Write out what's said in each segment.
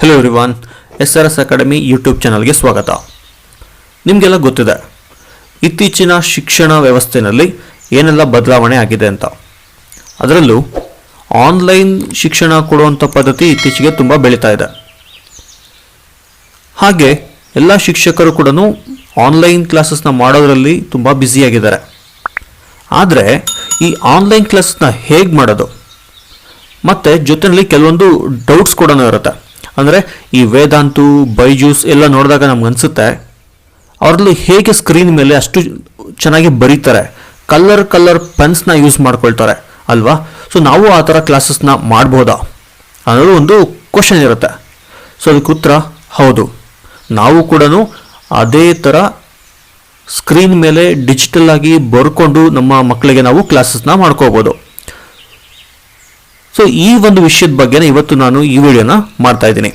Hello everyone, SRS academy YouTube ಚಾನಲ್ಗೆ ಸ್ವಾಗತ. ನಿಮಗೆಲ್ಲ ಗೊತ್ತಿದೆ ಇತ್ತೀಚಿನ ಶಿಕ್ಷಣ ವ್ಯವಸ್ಥೆಯಲ್ಲಿ ಏನೆಲ್ಲ ಬದಲಾವಣೆ ಆಗಿದೆ ಅಂತ. ಅದರಲ್ಲೂ ಆನ್ಲೈನ್ ಶಿಕ್ಷಣ ಕೊಡುವಂಥ ಪದ್ಧತಿ ಇತ್ತೀಚೆಗೆ ತುಂಬ ಬೆಳೀತಾ ಇದೆ. ಹಾಗೆ ಎಲ್ಲ ಶಿಕ್ಷಕರು ಕೂಡ ಆನ್ಲೈನ್ ಕ್ಲಾಸಸ್ನ ಮಾಡೋದರಲ್ಲಿ ತುಂಬ ಬ್ಯುಸಿಯಾಗಿದ್ದಾರೆ. ಆದರೆ ಈ ಆನ್ಲೈನ್ ಕ್ಲಾಸ್ನ ಹೇಗೆ ಮಾಡೋದು ಮತ್ತು ಜೊತೆಯಲ್ಲಿ ಕೆಲವೊಂದು ಡೌಟ್ಸ್ ಕೂಡ ಇರುತ್ತೆ. ಅಂದರೆ ಈ ವೇದಾಂತು, ಬೈಜೂಸ್ ಎಲ್ಲ ನೋಡಿದಾಗ ನಮ್ಗೆ ಅನಿಸುತ್ತೆ ಅವರಲ್ಲಿ ಹೇಗೆ ಸ್ಕ್ರೀನ್ ಮೇಲೆ ಅಷ್ಟು ಚೆನ್ನಾಗಿ ಬರೀತಾರೆ, ಕಲರ್ ಪೆನ್ಸ್ನ ಯೂಸ್ ಮಾಡ್ಕೊಳ್ತಾರೆ ಅಲ್ವಾ. ಸೊ ನಾವು ಆ ಥರ ಕ್ಲಾಸಸ್ನ ಮಾಡ್ಬೋದಾ ಅನ್ನೋದು ಒಂದು ಕ್ವಶನ್ ಇರುತ್ತೆ. ಸೊ ಅದಕ್ಕೆ ಉತ್ತರ ಹೌದು, ನಾವು ಕೂಡ ಅದೇ ಥರ ಸ್ಕ್ರೀನ್ ಮೇಲೆ ಡಿಜಿಟಲ್ ಆಗಿ ಬರ್ಕೊಂಡು ನಮ್ಮ ಮಕ್ಕಳಿಗೆ ನಾವು ಕ್ಲಾಸಸ್ನ ಮಾಡ್ಕೋಬೋದು. ಸೊ ಈ ಒಂದು ವಿಷಯದ ಬಗ್ಗೆ ಇವತ್ತು ನಾನು ಈ ವಿಡಿಯೋನ ಮಾಡ್ತಾ ಇದ್ದೀನಿ.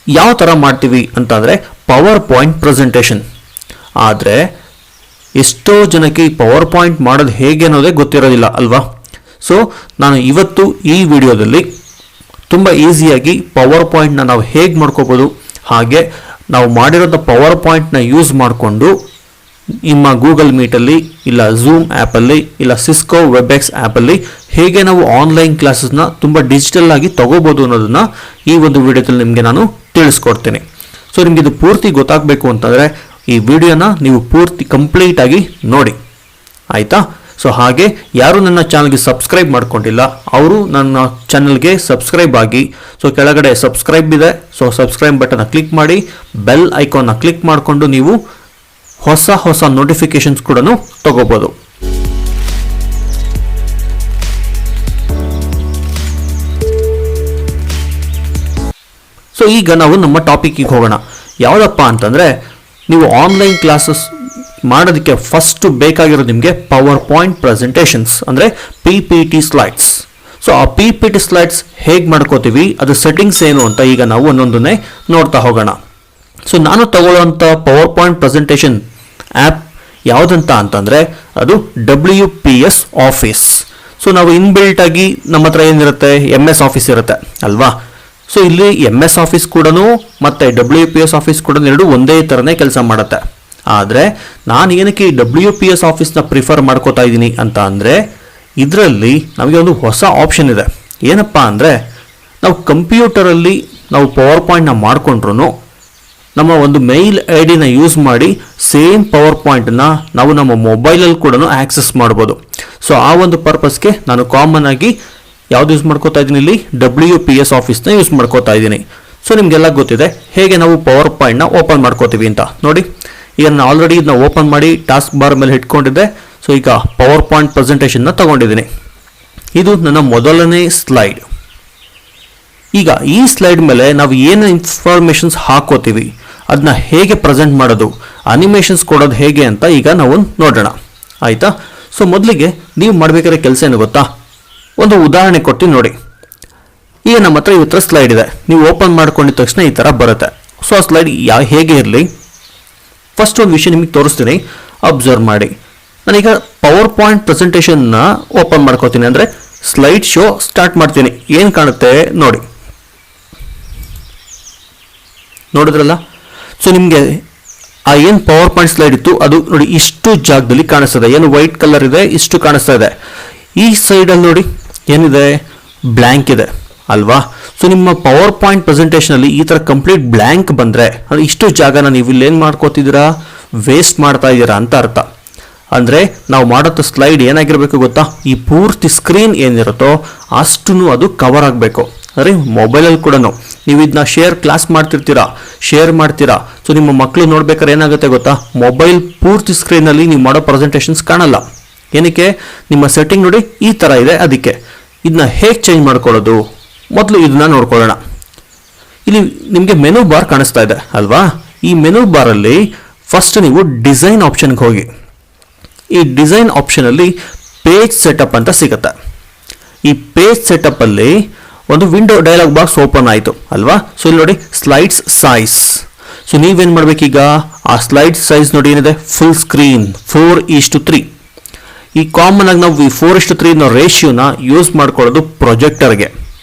ಯಾವ ಥರ ಮಾಡ್ತೀವಿ ಅಂತಂದರೆ ಪವರ್ ಪಾಯಿಂಟ್ ಪ್ರೆಸೆಂಟೇಷನ್. ಆದರೆ ಎಷ್ಟೋ ಜನಕ್ಕೆ ಈ ಪವರ್ ಪಾಯಿಂಟ್ ಮಾಡೋದು ಹೇಗೆ ಅನ್ನೋದೇ ಗೊತ್ತಿರೋದಿಲ್ಲ ಅಲ್ವಾ. ಸೊ ನಾನು ಇವತ್ತು ಈ ವಿಡಿಯೋದಲ್ಲಿ ತುಂಬ ಈಸಿಯಾಗಿ ಪವರ್ ಪಾಯಿಂಟ್ನ ನಾವು ಹೇಗೆ ಮಾಡ್ಕೋಬೋದು, ಹಾಗೆ ನಾವು ಮಾಡಿರೋಂಥ ಪವರ್ ಪಾಯಿಂಟ್ನ ಯೂಸ್ ಮಾಡಿಕೊಂಡು ನಿಮ್ಮ ಗೂಗಲ್ ಮೀಟಲ್ಲಿ ಇಲ್ಲ ಝೂಮ್ ಆ್ಯಪಲ್ಲಿ ಇಲ್ಲ ಸಿಸ್ಕೋ ವೆಬ್ಎಕ್ಸ್ ಆ್ಯಪಲ್ಲಿ ಹೇಗೆ ನಾವು ಆನ್ಲೈನ್ ಕ್ಲಾಸಸ್ನ ತುಂಬ ಡಿಜಿಟಲ್ ಆಗಿ ತಗೋಬೋದು ಅನ್ನೋದನ್ನು ಈ ಒಂದು ವಿಡಿಯೋದಲ್ಲಿ ನಿಮಗೆ ನಾನು ತಿಳಿಸ್ಕೊಡ್ತೀನಿ. ಸೊ ನಿಮಗೆ ಇದು ಪೂರ್ತಿ ಗೊತ್ತಾಗಬೇಕು ಅಂತಂದರೆ ಈ ವಿಡಿಯೋನ ನೀವು ಪೂರ್ತಿ ಕಂಪ್ಲೀಟಾಗಿ ನೋಡಿ, ಆಯಿತಾ. ಸೊ ಹಾಗೆ ಯಾರು ನನ್ನ ಚಾನಲ್ಗೆ ಸಬ್ಸ್ಕ್ರೈಬ್ ಮಾಡ್ಕೊಂಡಿಲ್ಲ ಅವರು ನನ್ನ ಚಾನಲ್ಗೆ ಸಬ್ಸ್ಕ್ರೈಬ್ ಆಗಿ. ಸೊ ಕೆಳಗಡೆ ಸಬ್ಸ್ಕ್ರೈಬ್ ಇದೆ, ಸೊ ಸಬ್ಸ್ಕ್ರೈಬ್ ಬಟನ್ನ ಕ್ಲಿಕ್ ಮಾಡಿ, ಬೆಲ್ ಐಕಾನ್ನ ಕ್ಲಿಕ್ ಮಾಡಿಕೊಂಡು ನೀವು ಹೊಸ ನೋಟಿಫಿಕೇಶನ್ಸ್ ಕೂಡ ತಗೋಬೋದು. ಸೊ ಈಗ ನಾವು ನಮ್ಮ ಟಾಪಿಕ್ಕಿಗೆ ಹೋಗೋಣ. ಯಾವುದಪ್ಪ ಅಂತಂದರೆ ನೀವು ಆನ್ಲೈನ್ ಕ್ಲಾಸಸ್ ಮಾಡೋದಕ್ಕೆ ಫಸ್ಟ್ ಬೇಕಾಗಿರೋದು ನಿಮಗೆ ಪವರ್ ಪಾಯಿಂಟ್ ಪ್ರೆಸೆಂಟೇಷನ್ಸ್, ಅಂದರೆ PPT ಸ್ಲೈಡ್ಸ್. ಸೊ ಆ PPT ಸ್ಲೈಡ್ಸ್ ಹೇಗೆ ಮಾಡ್ಕೋತೀವಿ, ಅದು ಸೆಟ್ಟಿಂಗ್ಸ್ ಏನು ಅಂತ ಈಗ ನಾವು ಒಂದೊಂದನ್ನೇ ನೋಡ್ತಾ ಹೋಗೋಣ. ಸೊ ನಾನು ತಗೊಳ್ಳೋಂಥ ಪವರ್ ಪಾಯಿಂಟ್ ಪ್ರೆಸೆಂಟೇಷನ್ ಆ್ಯಪ್ ಯಾವುದಂತ ಅಂತಂದರೆ ಅದು WPS ಆಫೀಸ್. ಸೊ ನಾವು ಇನ್ಬಿಲ್ಟ್ ಆಗಿ ನಮ್ಮ ಹತ್ರ ಏನಿರುತ್ತೆ, MS ಆಫೀಸ್ ಇರುತ್ತೆ ಅಲ್ವಾ. ಸೊ ಇಲ್ಲಿ MS ಆಫೀಸ್ ಕೂಡ ಮತ್ತು WPS ಆಫೀಸ್ ಕೂಡ ಎರಡು ಒಂದೇ ಥರನೇ ಕೆಲಸ ಮಾಡುತ್ತೆ. ಆದರೆ ನಾನು ಏನಕ್ಕೆ ಈ WPS ಆಫೀಸ್ನ ಪ್ರಿಫರ್ ಮಾಡ್ಕೋತಾ ಇದ್ದೀನಿ ಅಂತ ಅಂದರೆ ಇದರಲ್ಲಿ ನಮಗೆ ಒಂದು ಹೊಸ ಆಪ್ಷನ್ ಇದೆ. ಏನಪ್ಪ ಅಂದರೆ ನಾವು ಕಂಪ್ಯೂಟರಲ್ಲಿ ನಾವು ಪವರ್ ಪಾಯಿಂಟ್ನ ಮಾಡಿಕೊಂಡ್ರು ನಮ್ಮ ಒಂದು ಮೇಲ್ ID ಯೂಸ್ ಮಾಡಿ ಸೇಮ್ ಪವರ್ ಪಾಯಿಂಟನ್ನ ನಾವು ನಮ್ಮ ಮೊಬೈಲಲ್ಲಿ ಕೂಡ ಆಕ್ಸೆಸ್ ಮಾಡ್ಬೋದು. ಸೊ ಆ ಒಂದು ಪರ್ಪಸ್ಗೆ ನಾನು ಕಾಮನ್ ಆಗಿ ಯಾವ್ದು ಯೂಸ್ ಮಾಡ್ಕೋತಾ ಇದ್ದೀನಿ, ಇಲ್ಲಿ WPS ಆಫೀಸ್ನ ಯೂಸ್ ಮಾಡ್ಕೋತಾ ಇದ್ದೀನಿ. ಸೊ ನಿಮಗೆಲ್ಲ ಗೊತ್ತಿದೆ ಹೇಗೆ ನಾವು ಪವರ್ ಪಾಯಿಂಟ್ನ ಓಪನ್ ಮಾಡ್ಕೋತೀವಿ ಅಂತ. ನೋಡಿ, ಈಗ ನಾನು ಆಲ್ರೆಡಿ ಇದನ್ನ ಓಪನ್ ಮಾಡಿ ಟಾಸ್ಕ್ ಬಾರ್ ಮೇಲೆ ಇಟ್ಕೊಂಡಿದ್ದೆ. ಸೊ ಈಗ ಪವರ್ ಪಾಯಿಂಟ್ ಪ್ರೆಸೆಂಟೇಷನ್ನ ತಗೊಂಡಿದ್ದೀನಿ. ಇದು ನನ್ನ ಮೊದಲನೇ ಸ್ಲೈಡ್. ಈಗ ಈ ಸ್ಲೈಡ್ ಮೇಲೆ ನಾವು ಏನು ಇನ್ಫಾರ್ಮೇಷನ್ಸ್ ಹಾಕೋತೀವಿ, ಅದನ್ನ ಹೇಗೆ ಪ್ರೆಸೆಂಟ್ ಮಾಡೋದು, ಅನಿಮೇಷನ್ಸ್ ಕೊಡೋದು ಹೇಗೆ ಅಂತ ಈಗ ನಾವು ನೋಡೋಣ, ಆಯಿತಾ. ಸೊ ಮೊದಲಿಗೆ ನೀವು ಮಾಡಬೇಕಾದ್ರೆ ಕೆಲಸ ಏನು ಗೊತ್ತಾ, ಒಂದು ಉದಾಹರಣೆ ಕೊಡ್ತೀನಿ ನೋಡಿ. ಈಗ ನಮ್ಮ ಹತ್ರ ಇವತ್ತರ ಸ್ಲೈಡ್ ಇದೆ, ನೀವು ಓಪನ್ ಮಾಡ್ಕೊಂಡಿದ ತಕ್ಷಣ ಈ ಥರ ಬರುತ್ತೆ. ಸೊ ಆ ಸ್ಲೈಡ್ ಹೇಗೆ ಇರಲಿ, ಫಸ್ಟ್ ಒಂದು ವಿಷಯ ನಿಮಗೆ ತೋರಿಸ್ತೀನಿ, ಅಬ್ಸರ್ವ್ ಮಾಡಿ. ನಾನೀಗ ಪವರ್ ಪಾಯಿಂಟ್ ಪ್ರೆಸೆಂಟೇಷನ್ನ ಓಪನ್ ಮಾಡ್ಕೋತೀನಿ, ಅಂದರೆ ಸ್ಲೈಡ್ ಶೋ ಸ್ಟಾರ್ಟ್ ಮಾಡ್ತೀನಿ. ಏನು ಕಾಣುತ್ತೆ ನೋಡಿ, ನೋಡಿದ್ರಲ್ಲ. ಸೊ ನಿಮಗೆ ಆ ಏನು ಪವರ್ ಪಾಯಿಂಟ್ ಸ್ಲೈಡ್ ಇತ್ತು ಅದು ನೋಡಿ ಇಷ್ಟು ಜಾಗದಲ್ಲಿ ಕಾಣಿಸ್ತದೆ, ಏನು ವೈಟ್ ಕಲರ್ ಇದೆ ಇಷ್ಟು ಕಾಣಿಸ್ತಾ ಇದೆ. ಈ ಸೈಡಲ್ಲಿ ನೋಡಿ ಏನಿದೆ, ಬ್ಲ್ಯಾಂಕ್ ಇದೆ ಅಲ್ವಾ. ಸೊ ನಿಮ್ಮ ಪವರ್ ಪಾಯಿಂಟ್ ಪ್ರೆಸೆಂಟೇಷನಲ್ಲಿ ಈ ಥರ ಕಂಪ್ಲೀಟ್ ಬ್ಲ್ಯಾಂಕ್ ಬಂದರೆ ಅದು ಇಷ್ಟು ಜಾಗನ ನೀವು ಇಲ್ಲೇನು ಮಾಡ್ಕೋತಿದ್ದೀರಾ, ವೇಸ್ಟ್ ಮಾಡ್ತಾ ಇದ್ದೀರಾ ಅಂತ ಅರ್ಥ. ಅಂದರೆ ನಾವು ಮಾಡೋಂಥ ಸ್ಲೈಡ್ ಏನಾಗಿರಬೇಕು ಗೊತ್ತಾ, ಈ ಪೂರ್ತಿ ಸ್ಕ್ರೀನ್ ಏನಿರುತ್ತೋ ಅಷ್ಟು ಅದು ಕವರ್ ಆಗಬೇಕು. ಅಂದರೆ ಮೊಬೈಲಲ್ಲಿ ಕೂಡ ನೀವು ಇದನ್ನ ಕ್ಲಾಸ್ ಶೇರ್ ಮಾಡ್ತೀರಾ. ಸೊ ನಿಮ್ಮ ಮಕ್ಕಳು ನೋಡ್ಬೇಕಾದ್ರೆ ಏನಾಗುತ್ತೆ ಗೊತ್ತಾ, ಮೊಬೈಲ್ ಪೂರ್ತಿ ಸ್ಕ್ರೀನಲ್ಲಿ ನೀವು ಮಾಡೋ ಪ್ರೆಸೆಂಟೇಷನ್ಸ್ ಕಾಣಲ್ಲ. ಏನಕ್ಕೆ, ನಿಮ್ಮ ಸೆಟ್ಟಿಂಗ್ ನೋಡಿ ಈ ಥರ ಇದೆ. ಅದಕ್ಕೆ ಇದನ್ನ ಹೇಗೆ ಚೇಂಜ್ ಮಾಡ್ಕೊಳ್ಳೋದು, ಮೊದಲು ಇದನ್ನ ನೋಡ್ಕೊಳ್ಳೋಣ. ಇಲ್ಲಿ ನಿಮಗೆ ಮೆನು ಬಾರ್ ಕಾಣಿಸ್ತಾ ಇದೆ ಅಲ್ವಾ. ಈ ಮೆನು ಬಾರಲ್ಲಿ ಫಸ್ಟ್ ನೀವು ಡಿಸೈನ್ ಆಪ್ಷನ್ಗೆ ಹೋಗಿ. ಈ ಡಿಸೈನ್ ಆಪ್ಷನಲ್ಲಿ ಪೇಜ್ ಸೆಟಪ್ ಅಂತ ಸಿಗುತ್ತೆ. ಈ ಪೇಜ್ ಸೆಟಪ್ಪಲ್ಲಿ ಒಂದು ವಿಂಡೋ ಡೈಲಾಗ್ ಬಾಕ್ಸ್ ಓಪನ್ ಆಯಿತು ಅಲ್ವಾ. ಸೊ ಇಲ್ಲಿ ನೋಡಿ ಸ್ಲೈಡ್ಸ್ ಸೈಜ್. ಸೊ ನೀವೇನು ಮಾಡಬೇಕೀಗ, ಆ ಸ್ಲೈಡ್ ಸೈಜ್ ನೋಡಿ ಏನಿದೆ, ಫುಲ್ ಸ್ಕ್ರೀನ್ 4:3. ಈ ಕಾಮನ್ ಆಗಿ ನಾವು ಈ 4:3 ರೇಷಿಯೋನ ಯೂಸ್ ಮಾಡ್ಕೊಳ್ಳೋದು ಪ್ರೊಜೆಕ್ಟರ್ಗೆ.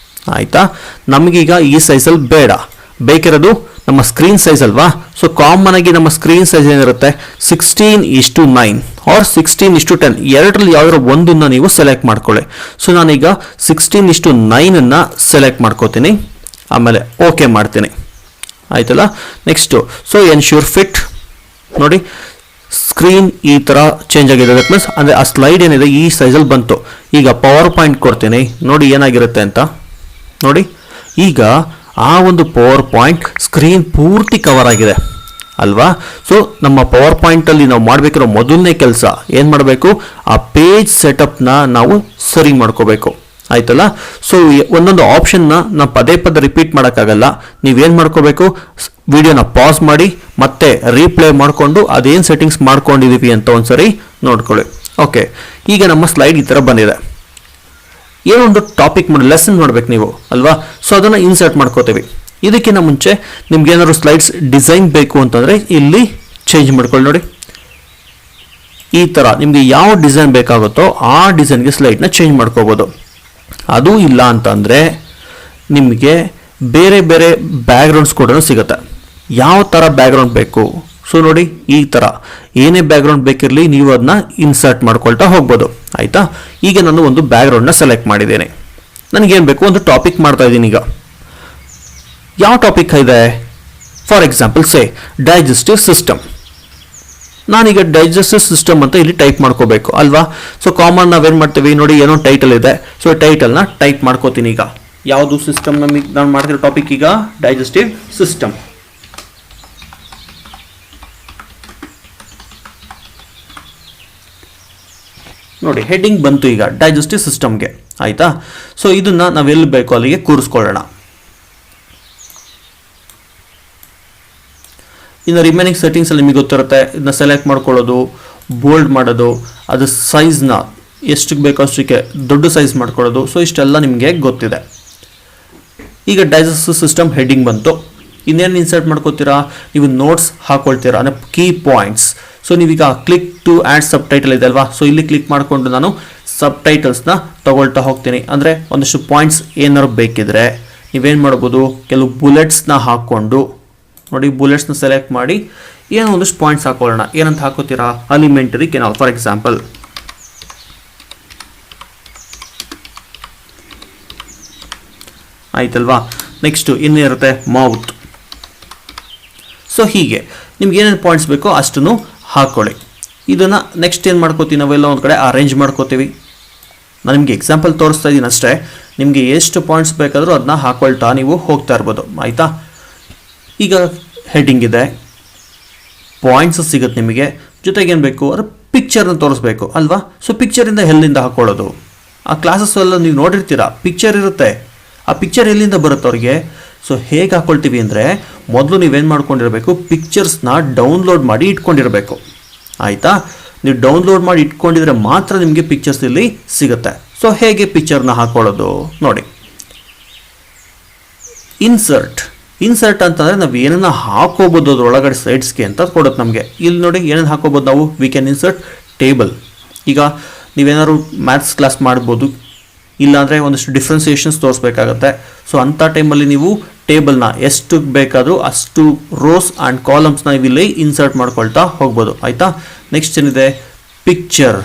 ಆಯಿತಾ. ನಮಗೀಗ ಈ ಸೈಜಲ್ಲಿ ಬೇಕಿರೋದು ನಮ್ಮ ಸ್ಕ್ರೀನ್ ಸೈಜ್ ಅಲ್ವಾ. ಸೊ ಕಾಮನ್ ಆಗಿ ನಮ್ಮ ಸ್ಕ್ರೀನ್ ಸೈಜ್ ಏನಿರುತ್ತೆ 16:9 ಆರ್ 16:10 ಎರಡರಲ್ಲಿ ಯಾವ್ದಾದ್ರು ಒಂದನ್ನು ನೀವು ಸೆಲೆಕ್ಟ್ ಮಾಡ್ಕೊಳ್ಳಿ. ಸೊ ನಾನೀಗ 16:9 ಸೆಲೆಕ್ಟ್ ಮಾಡ್ಕೋತೀನಿ, ಆಮೇಲೆ ಓಕೆ ಮಾಡ್ತೀನಿ. ಆಯ್ತಲ್ಲ. Next so ensure fit. ನೋಡಿ ಸ್ಕ್ರೀನ್ ಈ ಥರ ಚೇಂಜ್ ಆಗಿದೆ. ದಟ್ ಮೀನ್ಸ್ ಅಂದರೆ ಆ ಸ್ಲೈಡ್ ಏನಿದೆ ಈ ಸೈಜಲ್ಲಿ ಬಂತು. ಈಗ ಪವರ್ ಪಾಯಿಂಟ್ ಕೊಡ್ತೀನಿ, ನೋಡಿ ಏನಾಗಿರುತ್ತೆ ಅಂತ ನೋಡಿ. ಈಗ ಆ ಒಂದು ಪವರ್ ಪಾಯಿಂಟ್ ಸ್ಕ್ರೀನ್ ಪೂರ್ತಿ ಕವರ್ ಆಗಿದೆ ಅಲ್ವಾ. ಸೊ ನಮ್ಮ ಪವರ್ ಪಾಯಿಂಟಲ್ಲಿ ನಾವು ಮಾಡಬೇಕಿರೋ ಮೊದಲನೇ ಕೆಲಸ ಏನು ಮಾಡಬೇಕು, ಆ ಪೇಜ್ ಸೆಟಪ್ನ ನಾವು ಸರಿ ಮಾಡ್ಕೋಬೇಕು. ಆಯ್ತಲ್ಲ. ಸೊ ಒಂದೊಂದು ಆಪ್ಷನ್ನ ನಾವು ಪದೇ ರಿಪೀಟ್ ಮಾಡೋಕ್ಕಾಗಲ್ಲ. ನೀವೇನು ಮಾಡ್ಕೋಬೇಕು, ವಿಡಿಯೋನ ಪಾಸ್ ಮಾಡಿ ಮತ್ತೆ ರೀಪ್ಲೇ ಮಾಡಿಕೊಂಡು ಅದೇನು ಸೆಟ್ಟಿಂಗ್ಸ್ ಮಾಡ್ಕೊಂಡಿದ್ದೀವಿ ಅಂತ ಒಂದ್ಸರಿ ನೋಡ್ಕೊಳ್ಳಿ. ಓಕೆ, ಈಗ ನಮ್ಮ ಸ್ಲೈಡ್ ಈ ಥರ ಬಂದಿದೆ. ಏನೋ ಒಂದು ಟಾಪಿಕ್ ಲೆಸನ್ ಮಾಡಬೇಕು ನೀವು ಅಲ್ವಾ. ಸೊ ಅದನ್ನು ಇನ್ಸರ್ಟ್ ಮಾಡ್ಕೋತೀವಿ. ಇದಕ್ಕಿಂತ ಮುಂಚೆ ನಿಮ್ಗೆ ಏನಾದ್ರು ಸ್ಲೈಡ್ಸ್ ಡಿಸೈನ್ ಬೇಕು ಅಂತಂದರೆ ಇಲ್ಲಿ ಚೇಂಜ್ ಮಾಡ್ಕೊಳ್ಳಿ. ನೋಡಿ ಈ ಥರ ನಿಮಗೆ ಯಾವ ಡಿಸೈನ್ ಬೇಕಾಗುತ್ತೋ ಆ ಡಿಸೈನ್ಗೆ ಸ್ಲೈಡ್ನ ಚೇಂಜ್ ಮಾಡ್ಕೋಬೋದು. ಅದು ಇಲ್ಲ ಅಂತಂದರೆ ನಿಮಗೆ ಬೇರೆ ಬೇರೆ ಬ್ಯಾಕ್ಗ್ರೌಂಡ್ಸ್ ಕೂಡ ಸಿಗುತ್ತೆ. ಯಾವ ಥರ ಬ್ಯಾಕ್ಗ್ರೌಂಡ್ ಬೇಕು, ಸೊ ನೋಡಿ ಈ ಥರ ಏನೇ ಬ್ಯಾಕ್ಗ್ರೌಂಡ್ ಬೇಕಿರಲಿ ನೀವು ಅದನ್ನ ಇನ್ಸರ್ಟ್ ಮಾಡ್ಕೊಳ್ತಾ ಹೋಗ್ಬೋದು. ಆಯಿತಾ. ಈಗ ನಾನು ಒಂದು ಬ್ಯಾಕ್ಗ್ರೌಂಡ್ನ ಸೆಲೆಕ್ಟ್ ಮಾಡಿದ್ದೇನೆ. ನನಗೇನು ಬೇಕು, ಒಂದು ಟಾಪಿಕ್ ಮಾಡ್ತಾ ಇದ್ದೀನಿ. ಈಗ ಯಾವ ಟಾಪಿಕ್ ಇದೆ, for example say digestive system. ನಾನೀಗ ಡೈಜೆಸ್ಟಿವ್ ಸಿಸ್ಟಮ್ ಅಂತ ಇಲ್ಲಿ ಟೈಪ್ ಮಾಡ್ಕೋಬೇಕು ಅಲ್ವಾ. ಸೊ ಕಾಮನ್ ನಾವೇನು ಮಾಡ್ತೀವಿ ನೋಡಿ, ಏನೋ ಟೈಟಲ್ ಇದೆ. ಸೊ ಟೈಟಲ್ನ ಟೈಪ್ ಮಾಡ್ಕೋತೀನಿ. ಈಗ ಯಾವುದು ಸಿಸ್ಟಮ್ ನಮಗೆ ನಾನು ಮಾಡ್ತಿರೋ ಟಾಪಿಕ್ ಈಗ ಡೈಜೆಸ್ಟಿವ್ ಸಿಸ್ಟಮ್. ನೋಡಿ ಹೆಡ್ಡಿಂಗ್ ಬಂತು ಈಗ ಡೈಜೆಸ್ಟಿವ್ ಸಿಸ್ಟಮ್ಗೆ. ಆಯಿತಾ. ಸೊ ಇದನ್ನ ನಾವೆಲ್ಲಿ ಬೇಕು ಅಲ್ಲಿಗೆ ಕೂರಿಸ್ಕೊಳ್ಳೋಣ. ಇನ್ನು ರಿಮೈನಿಂಗ್ ಸೆಟ್ಟಿಂಗ್ಸಲ್ಲಿ ನಿಮಗೆ ಗೊತ್ತಿರುತ್ತೆ. ಇದನ್ನ ಸೆಲೆಕ್ಟ್ ಮಾಡ್ಕೊಳ್ಳೋದು, ಬೋಲ್ಡ್ ಮಾಡೋದು, ಅದು ಸೈಜ್ನ ಎಷ್ಟಕ್ಕೆ ಬೇಕೋ ಅಷ್ಟಕ್ಕೆ ದೊಡ್ಡ ಸೈಜ್ ಮಾಡ್ಕೊಳ್ಳೋದು. ಸೊ ಇಷ್ಟೆಲ್ಲ ನಿಮಗೆ ಗೊತ್ತಿದೆ. ಈಗ ಡೈಜೆಸ್ಟಿವ್ ಸಿಸ್ಟಮ್ ಹೆಡ್ಡಿಂಗ್ ಬಂತು. ಇನ್ನೇನು ಇನ್ಸರ್ಟ್ ಮಾಡ್ಕೋತೀರಾ, ನೀವು ನೋಟ್ಸ್ ಹಾಕೊಳ್ತೀರಾ ಅಂದರೆ ಕೀ ಪಾಯಿಂಟ್ಸ್. ಸೊ ನೀವೀಗ click to add subtitle ಇದೆ ಅಲ್ವಾ. ಸೊ ಇಲ್ಲಿ ಕ್ಲಿಕ್ ಮಾಡಿಕೊಂಡು ನಾನು ಸಬ್ ಟೈಟಲ್ಸ್ನ ತಗೊಳ್ತಾ ಹೋಗ್ತೀನಿ. ಅಂದರೆ ಒಂದಷ್ಟು ಪಾಯಿಂಟ್ಸ್ ಏನಾದ್ರು ಬೇಕಿದ್ರೆ ನೀವೇನು ಮಾಡ್ಬೋದು, ಕೆಲವು ಬುಲೆಟ್ಸ್ನ ಹಾಕ್ಕೊಂಡು ನೋಡಿ ಬುಲೆಟ್ಸ್ನ ಸೆಲೆಕ್ಟ್ ಮಾಡಿ ಏನೋ ಒಂದಷ್ಟು ಪಾಯಿಂಟ್ಸ್ ಹಾಕೊಳ್ಳೋಣ. ಏನಂತ ಹಾಕೋತೀರಾ, ಅಲಿಮೆಂಟರಿ ಕೆನಾಲ್ ಫಾರ್ ಎಕ್ಸಾಂಪಲ್. ಆಯ್ತಲ್ವಾ. ನೆಕ್ಸ್ಟು ಇನ್ನೇನಿರುತ್ತೆ, ಮೌತ್. ಸೊ ಹೀಗೆ ನಿಮ್ಗೆ ಏನೇನು ಪಾಯಿಂಟ್ಸ್ ಬೇಕೋ ಅಷ್ಟನ್ನು ಹಾಕ್ಕೊಳ್ಳಿ. ಇದನ್ನು ನೆಕ್ಸ್ಟ್ ಏನು ಮಾಡ್ಕೋತೀವಿ, ನಾವೆಲ್ಲ ಒಂದು ಕಡೆ ಅರೇಂಜ್ ಮಾಡ್ಕೋತೀವಿ. ನಾನು ನಿಮಗೆ ಎಕ್ಸಾಂಪಲ್ ತೋರಿಸ್ತಾ ಇದ್ದೀನಿ ಅಷ್ಟೇ. ನಿಮಗೆ ಎಷ್ಟು ಪಾಯಿಂಟ್ಸ್ ಬೇಕಾದರೂ ಅದನ್ನ ಹಾಕೊಳ್ತಾ ನೀವು ಹೋಗ್ತಾ ಇರ್ಬೋದು. ಆಯಿತಾ. ಈಗ ಹೆಡ್ಡಿಂಗ್ ಇದೆ, ಪಾಯಿಂಟ್ಸ್ ಸಿಗುತ್ತೆ ನಿಮಗೆ. ಜೊತೆಗೆ ಏನು ಬೇಕು ಅಂದರೆ ಪಿಕ್ಚರ್ನ ತೋರಿಸ್ಬೇಕು ಅಲ್ವಾ. ಸೊ ಪಿಕ್ಚರಿಂದ ಎಲ್ಲಿಂದ ಹಾಕ್ಕೊಳ್ಳೋದು, ಆ ಕ್ಲಾಸಸ್ ಎಲ್ಲ ನೀವು ನೋಡಿರ್ತೀರಾ, ಪಿಕ್ಚರ್ ಇರುತ್ತೆ. ಆ ಪಿಕ್ಚರ್ ಎಲ್ಲಿಂದ ಬರುತ್ತೆ ಅವ್ರಿಗೆ. ಸೊ ಹೇಗೆ ಹಾಕ್ಕೊಳ್ತೀವಿ ಅಂದರೆ ಮೊದಲು ನೀವೇನು ಮಾಡ್ಕೊಂಡಿರಬೇಕು, ಪಿಕ್ಚರ್ಸ್ನ ಡೌನ್ಲೋಡ್ ಮಾಡಿ ಇಟ್ಕೊಂಡಿರಬೇಕು. ಆಯಿತಾ. ನೀವು ಡೌನ್ಲೋಡ್ ಮಾಡಿ ಇಟ್ಕೊಂಡಿದ್ರೆ ಮಾತ್ರ ನಿಮಗೆ ಪಿಕ್ಚರ್ಸ್ ಇಲ್ಲಿ ಸಿಗುತ್ತೆ. ಸೊ ಹೇಗೆ ಪಿಕ್ಚರ್ನ ಹಾಕೊಳ್ಳೋದು ನೋಡಿ. ಇನ್ಸರ್ಟ್ ಅಂತಂದರೆ ನಾವು ಏನನ್ನ ಹಾಕೋಬೋದು ಅದರೊಳಗಡೆ ಸೈಡ್ಸ್ಗೆ ಅಂತ ಕೊಡುತ್ತೆ ನಮಗೆ. ಇಲ್ಲಿ ನೋಡಿ ಏನೇನು ಹಾಕೋಬೋದು ನಾವು, ವಿ ಕ್ಯಾನ್ ಇನ್ಸರ್ಟ್ ಟೇಬಲ್. ಈಗ ನೀವೇನಾದ್ರು ಮ್ಯಾಥ್ಸ್ ಕ್ಲಾಸ್ ಮಾಡ್ಬೋದು, ಇಲ್ಲಾಂದರೆ ಒಂದಷ್ಟು ಡಿಫ್ರೆನ್ಸಿಯೇಷನ್ಸ್ ತೋರಿಸ್ಬೇಕಾಗತ್ತೆ. ಸೊ ಅಂಥ ಟೈಮಲ್ಲಿ ನೀವು ಟೇಬಲ್ನ ಎಷ್ಟು ಬೇಕಾದರೂ ಅಷ್ಟು ರೋಸ್ ಆ್ಯಂಡ್ ಕಾಲಮ್ಸ್ನ ಇಲ್ಲಿ ಇನ್ಸರ್ಟ್ ಮಾಡ್ಕೊಳ್ತಾ ಹೋಗ್ಬೋದು. ಆಯಿತಾ. ನೆಕ್ಸ್ಟ್ ಏನಿದೆ, ಪಿಕ್ಚರ್.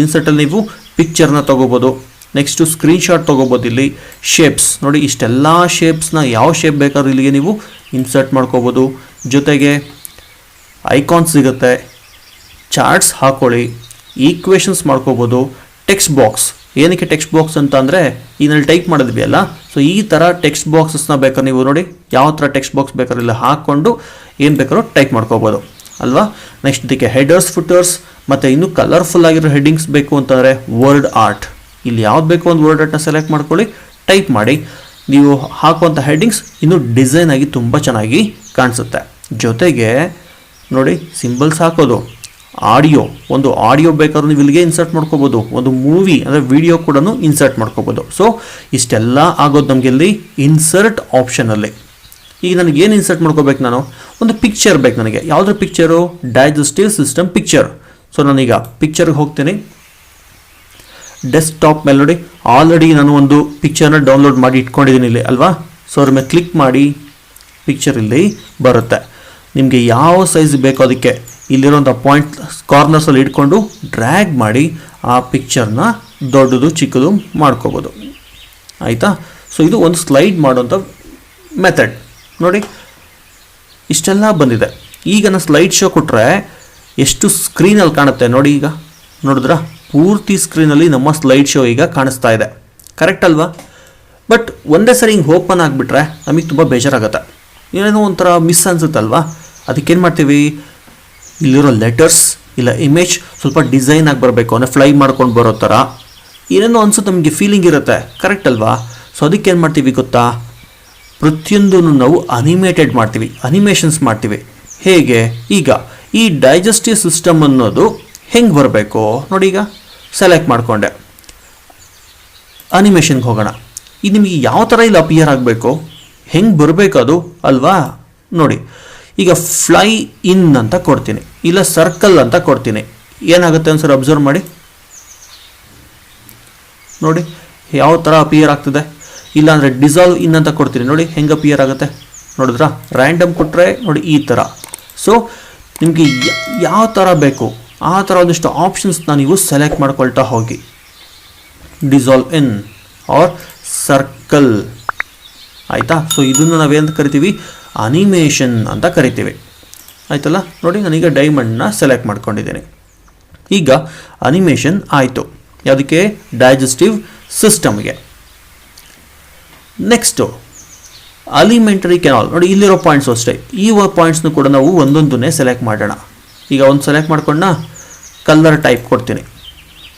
ಇನ್ಸರ್ಟಲ್ಲಿ ನೀವು ಪಿಕ್ಚರ್ನ ತೊಗೋಬೋದು. ನೆಕ್ಸ್ಟು ಸ್ಕ್ರೀನ್ಶಾಟ್ ತೊಗೋಬೋದು. ಇಲ್ಲಿ ಶೇಪ್ಸ್ ನೋಡಿ, ಇಷ್ಟೆಲ್ಲ ಶೇಪ್ಸ್ನ ಯಾವ ಶೇಪ್ ಬೇಕಾದ್ರೂ ಇಲ್ಲಿಗೆ ನೀವು ಇನ್ಸರ್ಟ್ ಮಾಡ್ಕೋಬೋದು. ಜೊತೆಗೆ ಐಕಾನ್ಸ್ ಸಿಗುತ್ತೆ, ಚಾರ್ಟ್ಸ್ ಹಾಕ್ಕೊಳ್ಳಿ, ಈಕ್ವೇಷನ್ಸ್ ಮಾಡ್ಕೋಬೋದು. Text box. ಏನಕ್ಕೆ ಟೆಕ್ಸ್ಟ್ ಬಾಕ್ಸ್ ಅಂತ ಅಂದರೆ ಈನಲ್ಲಿ ಟೈಪ್ ಮಾಡಿದ್ವಿ ಅಲ್ಲ. ಸೊ ಈ ಥರ ಟೆಕ್ಸ್ಟ್ ಬಾಕ್ಸಸ್ನ ಬೇಕಾದ್ರೆ ನೀವು ನೋಡಿ ಯಾವ ಥರ ಟೆಕ್ಸ್ಟ್ ಬಾಕ್ಸ್ ಬೇಕಾದ್ರೆ ಇಲ್ಲ ಹಾಕ್ಕೊಂಡು ಏನು ಬೇಕಾದ್ರೂ ಟೈಪ್ ಮಾಡ್ಕೋಬೋದು ಅಲ್ವಾ. ನೆಕ್ಸ್ಟ್ ಇದಕ್ಕೆ ಹೆಡರ್ಸ್, ಫುಟರ್ಸ್ ಮತ್ತು ಇನ್ನೂ ಕಲರ್ಫುಲ್ ಆಗಿರೋ ಹೆಡ್ಡಿಂಗ್ಸ್ ಬೇಕು ಅಂತಂದರೆ ವರ್ಡ್ ಆರ್ಟ್. ಇಲ್ಲಿ ಯಾವ್ದು ಬೇಕು ಒಂದು ವರ್ಡ್ ಆರ್ಟ್ನ ಸೆಲೆಕ್ಟ್ ಮಾಡ್ಕೊಳ್ಳಿ, ಟೈಪ್ ಮಾಡಿ. ನೀವು ಹಾಕುವಂಥ ಹೆಡ್ಡಿಂಗ್ಸ್ ಇನ್ನೂ ಡಿಸೈನ್ ಆಗಿ ತುಂಬ ಚೆನ್ನಾಗಿ ಕಾಣಿಸುತ್ತೆ. ಜೊತೆಗೆ ನೋಡಿ ಸಿಂಬಲ್ಸ್ ಹಾಕೋದು, ಆಡಿಯೋ, ಒಂದು ಆಡಿಯೋ ಬೇಕಾದ್ರೂ ನೀವು ಇಲ್ಲಿಗೆ ಇನ್ಸರ್ಟ್ ಮಾಡ್ಕೋಬೋದು. ಒಂದು ಮೂವಿ ಅಂದರೆ ವಿಡಿಯೋ ಕೂಡ ಇನ್ಸರ್ಟ್ ಮಾಡ್ಕೋಬೋದು. ಸೊ ಇಷ್ಟೆಲ್ಲ ಆಗೋದು ನಮಗೆ ಇಲ್ಲಿ ಇನ್ಸರ್ಟ್ ಆಪ್ಷನಲ್ಲಿ. ಈಗ ನನಗೆ ಏನು ಇನ್ಸರ್ಟ್ ಮಾಡ್ಕೋಬೇಕು, ನಾನು ಒಂದು ಪಿಕ್ಚರ್ ಬೇಕು ನನಗೆ. ಯಾವುದ್ರ picture, digestive system picture. So ನಾನೀಗ ಪಿಕ್ಚರ್ಗೆ ಹೋಗ್ತೀನಿ. ಡೆಸ್ಕ್ಟಾಪ್ ಮೇಲೆ ನೋಡಿ ಆಲ್ರೆಡಿ ನಾನು ಒಂದು ಪಿಕ್ಚರ್ನ ಡೌನ್ಲೋಡ್ ಮಾಡಿ ಇಟ್ಕೊಂಡಿದ್ದೀನಿ ಇಲ್ಲಿ ಅಲ್ವಾ. ಸೊ ಅದ್ರ ಮೇಲೆ ಕ್ಲಿಕ್ ಮಾಡಿ ಪಿಕ್ಚರ್ ಇಲ್ಲಿ ಬರುತ್ತೆ. ನಿಮಗೆ ಯಾವ ಸೈಜ್ ಬೇಕೋ ಅದಕ್ಕೆ ಇಲ್ಲಿರೋಂಥ ಪಾಯಿಂಟ್ ಕಾರ್ನರ್ಸಲ್ಲಿ ಇಟ್ಕೊಂಡು ಡ್ರ್ಯಾಗ್ ಮಾಡಿ ಆ ಪಿಕ್ಚರ್ನ ದೊಡ್ಡದು ಚಿಕ್ಕದು ಮಾಡ್ಕೋಬೋದು ಆಯಿತಾ. ಸೊ ಇದು ಒಂದು ಸ್ಲೈಡ್ ಮಾಡೋಂಥ ಮೆಥಡ್ ನೋಡಿ. ಇಷ್ಟೆಲ್ಲ ಬಂದಿದೆ. ಈಗ ನಾನು ಸ್ಲೈಡ್ ಶೋ ಕೊಟ್ಟರೆ ಎಷ್ಟು ಸ್ಕ್ರೀನಲ್ಲಿ ಕಾಣುತ್ತೆ ನೋಡಿ. ಈಗ ನೋಡಿದ್ರಾ ಪೂರ್ತಿ ಸ್ಕ್ರೀನಲ್ಲಿ ನಮ್ಮ ಸ್ಲೈಡ್ ಶೋ ಈಗ ಕಾಣಿಸ್ತಾ ಇದೆ. ಕರೆಕ್ಟ್ ಅಲ್ವಾ? ಬಟ್ ಒಂದೇ ಸರಿ ಹಿಂಗೆ ಓಪನ್ ಆಗಿಬಿಟ್ರೆ ನಮಗೆ ತುಂಬ ಬೇಜಾರಾಗುತ್ತೆ, ಏನೇನೋ ಒಂಥರ ಮಿಸ್ ಅನಿಸುತ್ತಲ್ವಾ. ಅದಕ್ಕೇನು ಮಾಡ್ತೀವಿ, ಇಲ್ಲಿರೋ ಲೆಟರ್ಸ್ ಇಲ್ಲ ಇಮೇಜ್ ಸ್ವಲ್ಪ ಡಿಸೈನ್ ಆಗಿ ಬರಬೇಕು, ಅಂದರೆ ಫ್ಲೈ ಮಾಡ್ಕೊಂಡು ಬರೋ ಥರ ಏನೇನೋ ಅನ್ಸುತ್ತೆ, ನಮಗೆ ಫೀಲಿಂಗ್ ಇರುತ್ತೆ. ಕರೆಕ್ಟ್ ಅಲ್ವಾ? ಸೊ ಅದಕ್ಕೇನು ಮಾಡ್ತೀವಿ ಗೊತ್ತಾ, ಪ್ರತಿಯೊಂದನ್ನು ನಾವು ಅನಿಮೇಟೆಡ್ ಮಾಡ್ತೀವಿ, ಅನಿಮೇಷನ್ಸ್ ಮಾಡ್ತೀವಿ. ಹೇಗೆ? ಈಗ ಈ ಡೈಜೆಸ್ಟಿವ್ ಸಿಸ್ಟಮ್ ಅನ್ನೋದು ಹೆಂಗೆ ಬರಬೇಕು ನೋಡಿ. ಈಗ ಸೆಲೆಕ್ಟ್ ಮಾಡಿಕೊಂಡೆ, ಅನಿಮೇಷನ್ಗೆ ಹೋಗೋಣ. ಇದು ನಿಮಗೆ ಯಾವ ಥರ ಇಲ್ಲಿ ಅಪಿಯರ್ ಆಗಬೇಕು, ಹೆಂಗೆ ಬರಬೇಕು ಅದು ಅಲ್ವಾ. ನೋಡಿ ಈಗ ಫ್ಲೈ ಇನ್ ಅಂತ ಕೊಡ್ತೀನಿ, ಇಲ್ಲ ಸರ್ಕಲ್ ಅಂತ ಕೊಡ್ತೀನಿ. ಏನಾಗುತ್ತೆ ಒಂದ್ಸರಿ ಅಬ್ಸರ್ವ್ ಮಾಡಿ ನೋಡಿ ಯಾವ ಥರ ಅಪಿಯರ್ ಆಗ್ತದೆ. ಇಲ್ಲಾಂದರೆ ಡಿಸಾಲ್ವ್ ಇನ್ ಅಂತ ಕೊಡ್ತೀನಿ, ನೋಡಿ ಹೆಂಗೆ ಅಪಿಯರ್ ಆಗುತ್ತೆ ನೋಡಿದ್ರಾ. ರ್ಯಾಂಡಮ್ ಕೊಟ್ಟರೆ ನೋಡಿ ಈ ಥರ. ಸೊ ನಿಮಗೆ ಯಾವ ಥರ ಬೇಕು ಆ ಥರ ಒಂದಿಷ್ಟು ಆಪ್ಷನ್ಸ್ನ ನೀವು ಸೆಲೆಕ್ಟ್ ಮಾಡ್ಕೊಳ್ತಾ ಹೋಗಿ. ಡಿಸಾಲ್ವ್ ಇನ್ ಆರ್ ಸರ್ಕಲ್ ಆಯಿತಾ. ಸೊ ಇದನ್ನು ನಾವೇನು ಕರಿತೀವಿ, ಅನಿಮೇಷನ್ ಅಂತ ಕರಿತೀವಿ ಆಯ್ತಲ್ಲ. ನೋಡಿ ನಾನೀಗ ಡೈಮಂಡ್ನ ಸೆಲೆಕ್ಟ್ ಮಾಡ್ಕೊಂಡಿದ್ದೀನಿ. ಈಗ ಅನಿಮೇಷನ್ ಆಯಿತು ಯಾವುದಕ್ಕೆ, ಡೈಜೆಸ್ಟಿವ್ ಸಿಸ್ಟಮ್ಗೆ. ನೆಕ್ಸ್ಟು ಅಲಿಮೆಂಟರಿ ಕೆನಾಲ್ ನೋಡಿ. ಇಲ್ಲಿರೋ ಪಾಯಿಂಟ್ಸು ಅಷ್ಟೇ, ಈ ಪಾಯಿಂಟ್ಸ್ನು ಕೂಡ ನಾವು ಒಂದೊಂದನ್ನೇ ಸೆಲೆಕ್ಟ್ ಮಾಡೋಣ. ಈಗ ಒಂದು ಸೆಲೆಕ್ಟ್ ಮಾಡ್ಕೊಂಡ ಕಲರ್ ಟೈಪ್ ಕೊಡ್ತೀನಿ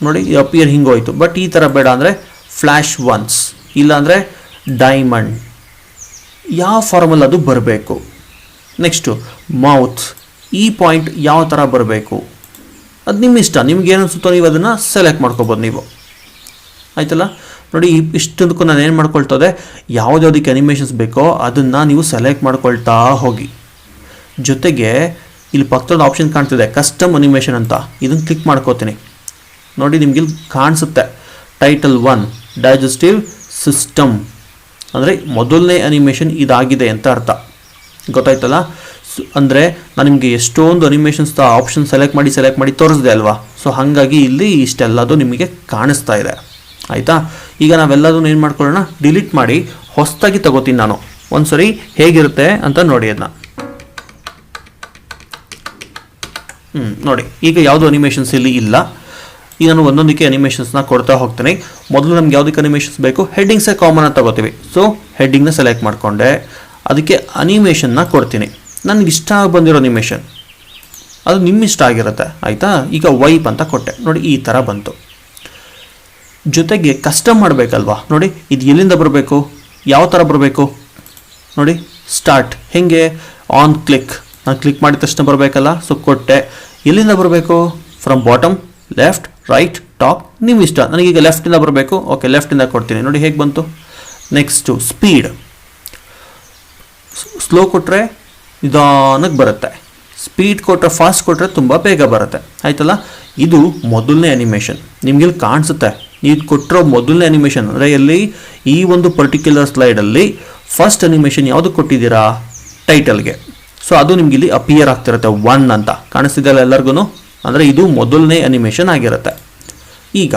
ನೋಡಿ. ಈ ಅಪಿಯರ್ ಹಿಂಗೆ ಹೋಯ್ತು. ಬಟ್ ಈ ಥರ ಬೇಡ ಅಂದರೆ ಫ್ಲ್ಯಾಶ್ ಒನ್ಸ್, ಇಲ್ಲಾಂದರೆ ಡೈಮಂಡ್, ಯಾವ ಫಾರ್ಮಲ್ಲಿ ಅದು ಬರಬೇಕು. ನೆಕ್ಸ್ಟು ಮೌತ್, ಈ ಪಾಯಿಂಟ್ ಯಾವ ಥರ ಬರಬೇಕು ಅದು ನಿಮ್ಮ ಇಷ್ಟ. ನಿಮ್ಗೆ ಏನು ಅನಿಸುತ್ತೋ ನೀವು ಅದನ್ನು ಸೆಲೆಕ್ಟ್ ಮಾಡ್ಕೊಬೋದು ನೀವು ಆಯ್ತಲ್ಲ. ನೋಡಿ ಇಷ್ಟೊಂದಕ್ಕೂ ನಾನು ಏನು ಮಾಡ್ಕೊಳ್ತದೆ, ಯಾವುದ್ಯಾವುದಕ್ಕೆ ಅನಿಮೇಷನ್ಸ್ ಬೇಕೋ ಅದನ್ನು ನೀವು ಸೆಲೆಕ್ಟ್ ಮಾಡ್ಕೊಳ್ತಾ ಹೋಗಿ. ಜೊತೆಗೆ ಇಲ್ಲಿ ಪಕ್ಕದ ಆಪ್ಷನ್ ಕಾಣ್ತಿದೆ ಕಸ್ಟಮ್ ಅನಿಮೇಷನ್ ಅಂತ, ಇದನ್ನು ಕ್ಲಿಕ್ ಮಾಡ್ಕೋತೀನಿ ನೋಡಿ. ನಿಮ್ಗೆ ಇಲ್ಲಿ ಕಾಣಿಸುತ್ತೆ ಟೈಟಲ್ 1 ಡೈಜೆಸ್ಟಿವ್ ಸಿಸ್ಟಮ್, ಅಂದರೆ ಮೊದಲನೇ ಅನಿಮೇಷನ್ ಇದಾಗಿದೆ ಅಂತ ಅರ್ಥ. ಗೊತ್ತಾಯ್ತಲ್ಲ. ಅಂದರೆ ನಾನು ನಿಮಗೆ ಎಷ್ಟೊಂದು ಅನಿಮೇಷನ್ಸ್ ಆಪ್ಷನ್ ಸೆಲೆಕ್ಟ್ ಮಾಡಿ ತೋರಿಸಿದೆ ಅಲ್ವಾ. ಸೊ ಹಾಗಾಗಿ ಇಲ್ಲಿ ಇಷ್ಟೆಲ್ಲದು ನಿಮಗೆ ಕಾಣಿಸ್ತಾ ಇದೆ ಆಯಿತಾ. ಈಗ ನಾವೆಲ್ಲದನ್ನು ಏನು ಮಾಡ್ಕೊಳ್ಳೋಣ, ಡಿಲೀಟ್ ಮಾಡಿ ಹೊಸದಾಗಿ ತಗೋತೀನಿ ನಾನು. ಒಂದ್ಸರಿ ಹೇಗಿರುತ್ತೆ ಅಂತ ನೋಡಿ ಅದನ್ನ. ನೋಡಿ ಈಗ ಯಾವುದು ಅನಿಮೇಷನ್ಸ್ ಇಲ್ಲಿ ಇಲ್ಲ. ಈಗ ನಾನು ಒಂದೊಂದಕ್ಕೆ ಅನಿಮೇಷನ್ಸ್ನ ಕೊಡ್ತಾ ಹೋಗ್ತೀನಿ. ಮೊದಲು ನಮ್ಗೆ ಯಾವುದಕ್ಕೆ ಅನಿಮೇಷನ್ಸ್ ಬೇಕು, ಹೆಡ್ಡಿಂಗ್ಸೇ ಕಾಮನ್ ಅಂತ ತಗೋತೀವಿ. ಸೊ ಹೆಡ್ಡಿಂಗ್ನ ಸೆಲೆಕ್ಟ್ ಮಾಡಿಕೊಂಡೆ, ಅದಕ್ಕೆ ಅನಿಮೇಷನ್ನ ಕೊಡ್ತೀನಿ. ನನಗೆ ಇಷ್ಟ ಬಂದಿರೋ ಅನಿಮೇಷನ್ ಅದು ನಿಮ್ಮ ಇಷ್ಟ ಆಗಿರುತ್ತೆ ಆಯಿತಾ. ಈಗ ವೈಪ್ ಅಂತ ಕೊಟ್ಟೆ ನೋಡಿ, ಈ ಥರ ಬಂತು. ಜೊತೆಗೆ ಕಸ್ಟಮ್ ಮಾಡಬೇಕಲ್ವಾ ನೋಡಿ. ಇದು ಎಲ್ಲಿಂದ ಬರಬೇಕು, ಯಾವ ಥರ ಬರಬೇಕು ನೋಡಿ. ಸ್ಟಾರ್ಟ್ ಹೆಂಗೆ, ಆನ್ ಕ್ಲಿಕ್, ನಾನು ಕ್ಲಿಕ್ ಮಾಡಿದ ತಕ್ಷಣ ಬರಬೇಕಲ್ಲ. ಸೊ ಕೊಟ್ಟೆ, ಎಲ್ಲಿಂದ ಬರಬೇಕು, from bottom, left, right, top, ನಿಮ್ಮ ಇಷ್ಟ. ನನಗೀಗ ಲೆಫ್ಟಿಂದ ಬರಬೇಕು. ಓಕೆ ಲೆಫ್ಟಿಂದ ಕೊಡ್ತೀನಿ ನೋಡಿ ಹೇಗೆ ಬಂತು. ನೆಕ್ಸ್ಟು ಸ್ಪೀಡ್, ಸ್ಲೋ ಕೊಟ್ಟರೆ ನಿಧಾನಕ್ಕೆ ಬರುತ್ತೆ, ಸ್ಪೀಡ್ ಕೊಟ್ಟರೆ ಫಾಸ್ಟ್ ಕೊಟ್ಟರೆ ತುಂಬ ಬೇಗ ಬರುತ್ತೆ ಆಯ್ತಲ್ಲ. ಇದು ಮೊದಲನೇ ಅನಿಮೇಷನ್ ನಿಮಗಿಲ್ಲಿ ಕಾಣಿಸುತ್ತೆ. ನೀವು ಕೊಟ್ಟಿರೋ ಮೊದಲನೇ ಅನಿಮೇಷನ್ ಅಂದರೆ ಎಲ್ಲಿ, ಈ ಒಂದು ಪರ್ಟಿಕ್ಯುಲರ್ ಸ್ಲೈಡಲ್ಲಿ ಫಸ್ಟ್ ಅನಿಮೇಷನ್ ಯಾವುದು ಕೊಟ್ಟಿದ್ದೀರಾ, ಟೈಟಲ್ಗೆ. ಸೊ ಅದು ನಿಮ್ಗೆ ಇಲ್ಲಿ ಅಪಿಯರ್ ಆಗ್ತಿರುತ್ತೆ 1 ಅಂತ ಕಾಣಿಸ್ತಿದೆಯಲ್ಲ ಎಲ್ಲರಿಗೂ. ಅಂದರೆ ಇದು ಮೊದಲನೇ ಅನಿಮೇಷನ್ ಆಗಿರುತ್ತೆ. ಈಗ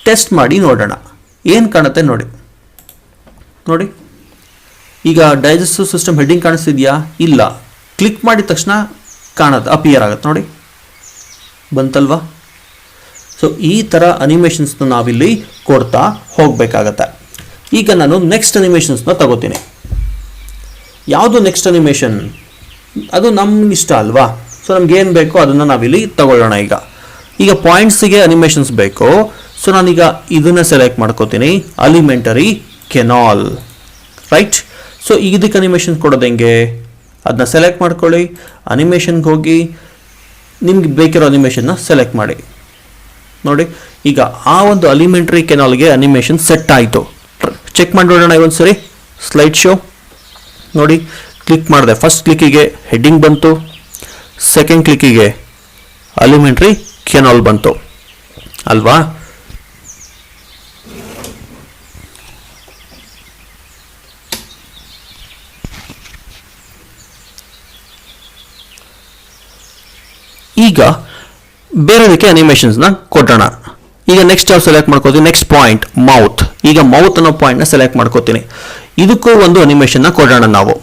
ಟೆಸ್ಟ್ ಮಾಡಿ ನೋಡೋಣ ಏನು ಕಾಣುತ್ತೆ ನೋಡಿ. ನೋಡಿ ಈಗ ಡೈಜೆಸ್ಟಿವ್ ಸಿಸ್ಟಮ್ ಹೆಡ್ಡಿಂಗ್ ಕಾಣಿಸ್ತಿದೆಯಾ, ಇಲ್ಲ. ಕ್ಲಿಕ್ ಮಾಡಿದ ತಕ್ಷಣ ಕಾಣುತ್ತೆ, ಅಪಿಯರ್ ಆಗುತ್ತೆ ನೋಡಿ, ಬಂತಲ್ವಾ. ಸೊ ಈ ಥರ ಅನಿಮೇಷನ್ಸ್ನ ನಾವಿಲ್ಲಿ ಕೊಡ್ತಾ ಹೋಗಬೇಕಾಗತ್ತೆ. ಈಗ ನಾನು ನೆಕ್ಸ್ಟ್ ಅನಿಮೇಷನ್ಸ್ನ ತಗೋತೀನಿ. ಯಾವುದು ನೆಕ್ಸ್ಟ್ ಅನಿಮೇಷನ್, ಅದು ನಮ್ಗೆ ಇಷ್ಟ ಅಲ್ವಾ. ಸೊ ನಮ್ಗೇನು ಬೇಕೋ ಅದನ್ನು ನಾವಿಲ್ಲಿ ತಗೊಳ್ಳೋಣ. ಈಗ ಪಾಯಿಂಟ್ಸಿಗೆ ಅನಿಮೇಷನ್ಸ್ ಬೇಕು. ಸೊ ನಾನೀಗ ಇದನ್ನು ಸೆಲೆಕ್ಟ್ ಮಾಡ್ಕೋತೀನಿ, ಅಲಿಮೆಂಟರಿ ಕೆನಾಲ್ ರೈಟ್. ಸೊ ಇದಕ್ಕೆ ಅನಿಮೇಷನ್ ಕೊಡೋದು ಹೆಂಗೆ, ಅದನ್ನ ಸೆಲೆಕ್ಟ್ ಮಾಡ್ಕೊಳ್ಳಿ, ಅನಿಮೇಷನ್ಗೆ ಹೋಗಿ ನಿಮ್ಗೆ ಬೇಕಿರೋ ಅನಿಮೇಷನ್ನ ಸೆಲೆಕ್ಟ್ ಮಾಡಿ ನೋಡಿ. ಈಗ ಆ ಒಂದು ಅಲಿಮೆಂಟರಿ ಕೆನಾಲ್ಗೆ ಅನಿಮೇಷನ್ ಸೆಟ್ ಆಯಿತು. ಚೆಕ್ ಮಾಡಿ ನೋಡೋಣ ಒಂದು ಸರಿ. ಸ್ಲೈಡ್ ಶೋ ನೋಡಿ, ಕ್ಲಿಕ್ ಮಾಡಿದೆ, ಫಸ್ಟ್ ಕ್ಲಿಕ್ಕಿಗೆ ಹೆಡ್ಡಿಂಗ್ ಬಂತು, ಸೆಕೆಂಡ್ ಕ್ಲಿಕ್ಕಿಗೆ ಅಲಿಮೆಂಟರಿ ಕೆನಾಲ್ ಬಂತು ಅಲ್ವಾ. ಈಗ ಬೇರೆದಕ್ಕೆ ಅನಿಮೇಷನ್ಸ್ನ ಕೊಟ್ಟೋಣ. ಈಗ ನೆಕ್ಸ್ಟ್ ಯಾವ ಸೆಲೆಕ್ಟ್ ಮಾಡ್ಕೋತೀನಿ, ನೆಕ್ಸ್ಟ್ ಪಾಯಿಂಟ್ ಮೌತ್. ಈಗ ಮೌತ್ ಅನ್ನೋ ಪಾಯಿಂಟ್ನ ಸೆಲೆಕ್ಟ್ ಮಾಡ್ಕೋತೀನಿ. ಇದಕ್ಕೂ ಒಂದು ಅನಿಮೇಷನ್ನ ಕೊಡೋಣ ನಾವು.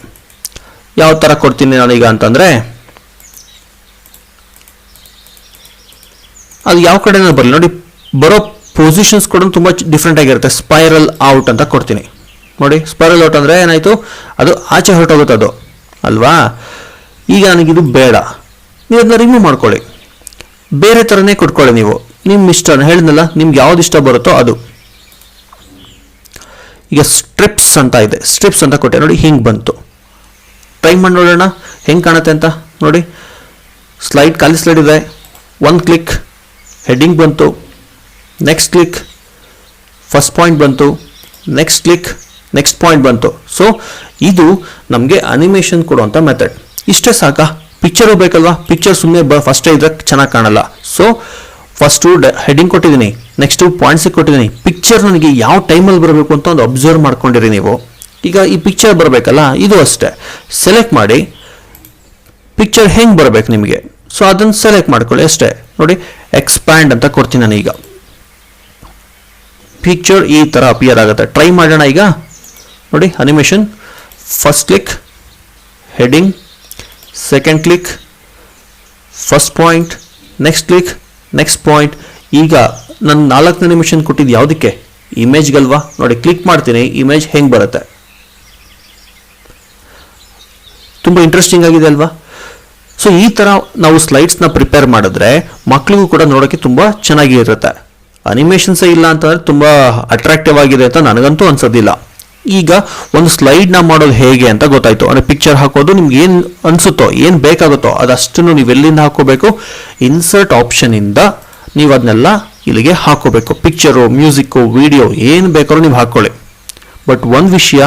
ಯಾವ ಥರ ಕೊಡ್ತೀನಿ ನಾನೀಗ ಅಂತಂದರೆ, ಅದು ಯಾವ ಕಡೆನ ಬರಲಿ ನೋಡಿ, ಬರೋ ಪೊಸಿಷನ್ಸ್ ಕೂಡ ತುಂಬ ಡಿಫ್ರೆಂಟ್ ಆಗಿರುತ್ತೆ. ಸ್ಪೈರಲ್ ಔಟ್ ಅಂತ ಕೊಡ್ತೀನಿ ನೋಡಿ. ಸ್ಪೈರಲ್ ಔಟ್ ಅಂದರೆ ಏನಾಯಿತು, ಅದು ಆಚೆ ಹೊರಟೋಗುತ್ತೆ ಅದು ಅಲ್ವಾ. ಈಗ ನನಗಿದು ಬೇಡ, ನೀವು ಅದನ್ನ ರಿಮೂವ್ ಮಾಡ್ಕೊಳ್ಳಿ, ಬೇರೆ ಥರನೇ ಕೊಟ್ಕೊಳ್ಳಿ ನೀವು, ನಿಮ್ಮ ಇಷ್ಟ. ಹೇಳಿದ್ನಲ್ಲ, ನಿಮ್ಗೆ ಯಾವ್ದು ಇಷ್ಟ ಬರುತ್ತೋ ಅದು. ಈಗ ಸ್ಟ್ರಿಪ್ಸ್ ಅಂತ ಇದೆ, ಸ್ಟ್ರಿಪ್ಸ್ ಅಂತ ಕೊಟ್ಟೆ ನೋಡಿ, ಹಿಂಗೆ ಬಂತು. ಟ್ರೈ ಮಾಡಿ ನೋಡೋಣ ಹೆಂಗೆ ಕಾಣುತ್ತೆ ಅಂತ ನೋಡಿ. ಸ್ಲೈಡ್, ಖಾಲಿ ಸ್ಲೈಡ್ ಇದೆ, ಒಂದು ಕ್ಲಿಕ್ ಹೆಡ್ಡಿಂಗ್ ಬಂತು, ನೆಕ್ಸ್ಟ್ ಕ್ಲಿಕ್ ಫಸ್ಟ್ ಪಾಯಿಂಟ್ ಬಂತು, ನೆಕ್ಸ್ಟ್ ಕ್ಲಿಕ್ ನೆಕ್ಸ್ಟ್ ಪಾಯಿಂಟ್ ಬಂತು. ಸೊ ಇದು ನಮಗೆ ಅನಿಮೇಷನ್ ಕೊಡುವಂಥ ಮೆಥಡ್. ಇಷ್ಟೇ ಸಾಕಾ? ಪಿಕ್ಚರು ಬೇಕಲ್ವಾ, ಪಿಕ್ಚರ್ ಸುಮ್ಮನೆ ಫಸ್ಟೇ ಇದ್ರೆ ಚೆನ್ನಾಗಿ ಕಾಣಲ್ಲ. ಸೊ ಫಸ್ಟು ಹೆಡ್ಡಿಂಗ್ ಕೊಟ್ಟಿದ್ದೀನಿ, ನೆಕ್ಸ್ಟು ಪಾಯಿಂಟ್ಸಿಗೆ ಕೊಟ್ಟಿದ್ದೀನಿ. ಪಿಕ್ಚರ್ ನನಗೆ ಯಾವ ಟೈಮಲ್ಲಿ ಬರಬೇಕು ಅಂತ ಒಂದು ಅಬ್ಸರ್ವ್ ಮಾಡ್ಕೊಂಡಿರಿ ನೀವು. ಈಗ ಈ ಪಿಕ್ಚರ್ ಬರಬೇಕಲ್ಲ, ಇದು ಅಷ್ಟೇ. ಸೆಲೆಕ್ಟ್ ಮಾಡಿ ಪಿಕ್ಚರ್ ಹೆಂಗೆ ಬರಬೇಕು ನಿಮಗೆ, ಸೊ ಅದನ್ನು ಸೆಲೆಕ್ಟ್ ಮಾಡ್ಕೊಳ್ಳಿ ಅಷ್ಟೇ. ನೋಡಿ, ಎಕ್ಸ್ಪ್ಯಾಂಡ್ ಅಂತ ಕೊಡ್ತೀನಿ ನಾನು. ಈಗ ಪಿಕ್ಚರ್ ಈ ಥರ ಅಪಿಯರ್ ಆಗುತ್ತೆ. ಟ್ರೈ ಮಾಡೋಣ ಈಗ ನೋಡಿ. Animation, first click heading, second click first point, next click next point. ಈಗ ನಾನು 4 ಅನಿಮೇಷನ್ ಕೊಟ್ಟಿದ್ದು ಯಾವುದಕ್ಕೆ? ಇಮೇಜ್ಗಲ್ವಾ. ನೋಡಿ, ಕ್ಲಿಕ್ ಮಾಡ್ತೀನಿ, ಇಮೇಜ್ ಹೆಂಗೆ ಬರುತ್ತೆ. ತುಂಬ ಇಂಟ್ರೆಸ್ಟಿಂಗ್ ಆಗಿದೆ ಅಲ್ವಾ. ಸೊ ಈ ಥರ ನಾವು ಸ್ಲೈಡ್ಸ್ನ ಪ್ರಿಪೇರ್ ಮಾಡಿದ್ರೆ ಮಕ್ಕಳಿಗೂ ಕೂಡ ನೋಡೋಕ್ಕೆ ತುಂಬ ಚೆನ್ನಾಗಿ ಇರುತ್ತೆ. ಅನಿಮೇಷನ್ಸೇ ಇಲ್ಲ ಅಂತಂದರೆ ತುಂಬ ಅಟ್ರಾಕ್ಟಿವ್ ಆಗಿದೆ ಅಂತ ನನಗಂತೂ ಅನ್ಸೋದಿಲ್ಲ. ಈಗ ಒಂದು ಸ್ಲೈಡ್ನ ಮಾಡೋದು ಹೇಗೆ ಅಂತ ಗೊತ್ತಾಯಿತು. ಅಂದರೆ ಪಿಕ್ಚರ್ ಹಾಕೋದು ನಿಮ್ಗೆ ಏನು ಅನಿಸುತ್ತೋ, ಏನು ಬೇಕಾಗುತ್ತೋ ಅದಷ್ಟನ್ನು ನೀವು ಎಲ್ಲಿಂದ ಹಾಕೋಬೇಕು, ಇನ್ಸರ್ಟ್ ಆಪ್ಷನಿಂದ ನೀವು ಅದನ್ನೆಲ್ಲ ಇಲ್ಲಿಗೆ ಹಾಕೋಬೇಕು. ಪಿಕ್ಚರು, ಮ್ಯೂಸಿಕ್ಕು, ವಿಡಿಯೋ ಏನು ಬೇಕಾದ್ರೂ ನೀವು ಹಾಕ್ಕೊಳ್ಳಿ. ಬಟ್ ಒಂದು ವಿಷಯ,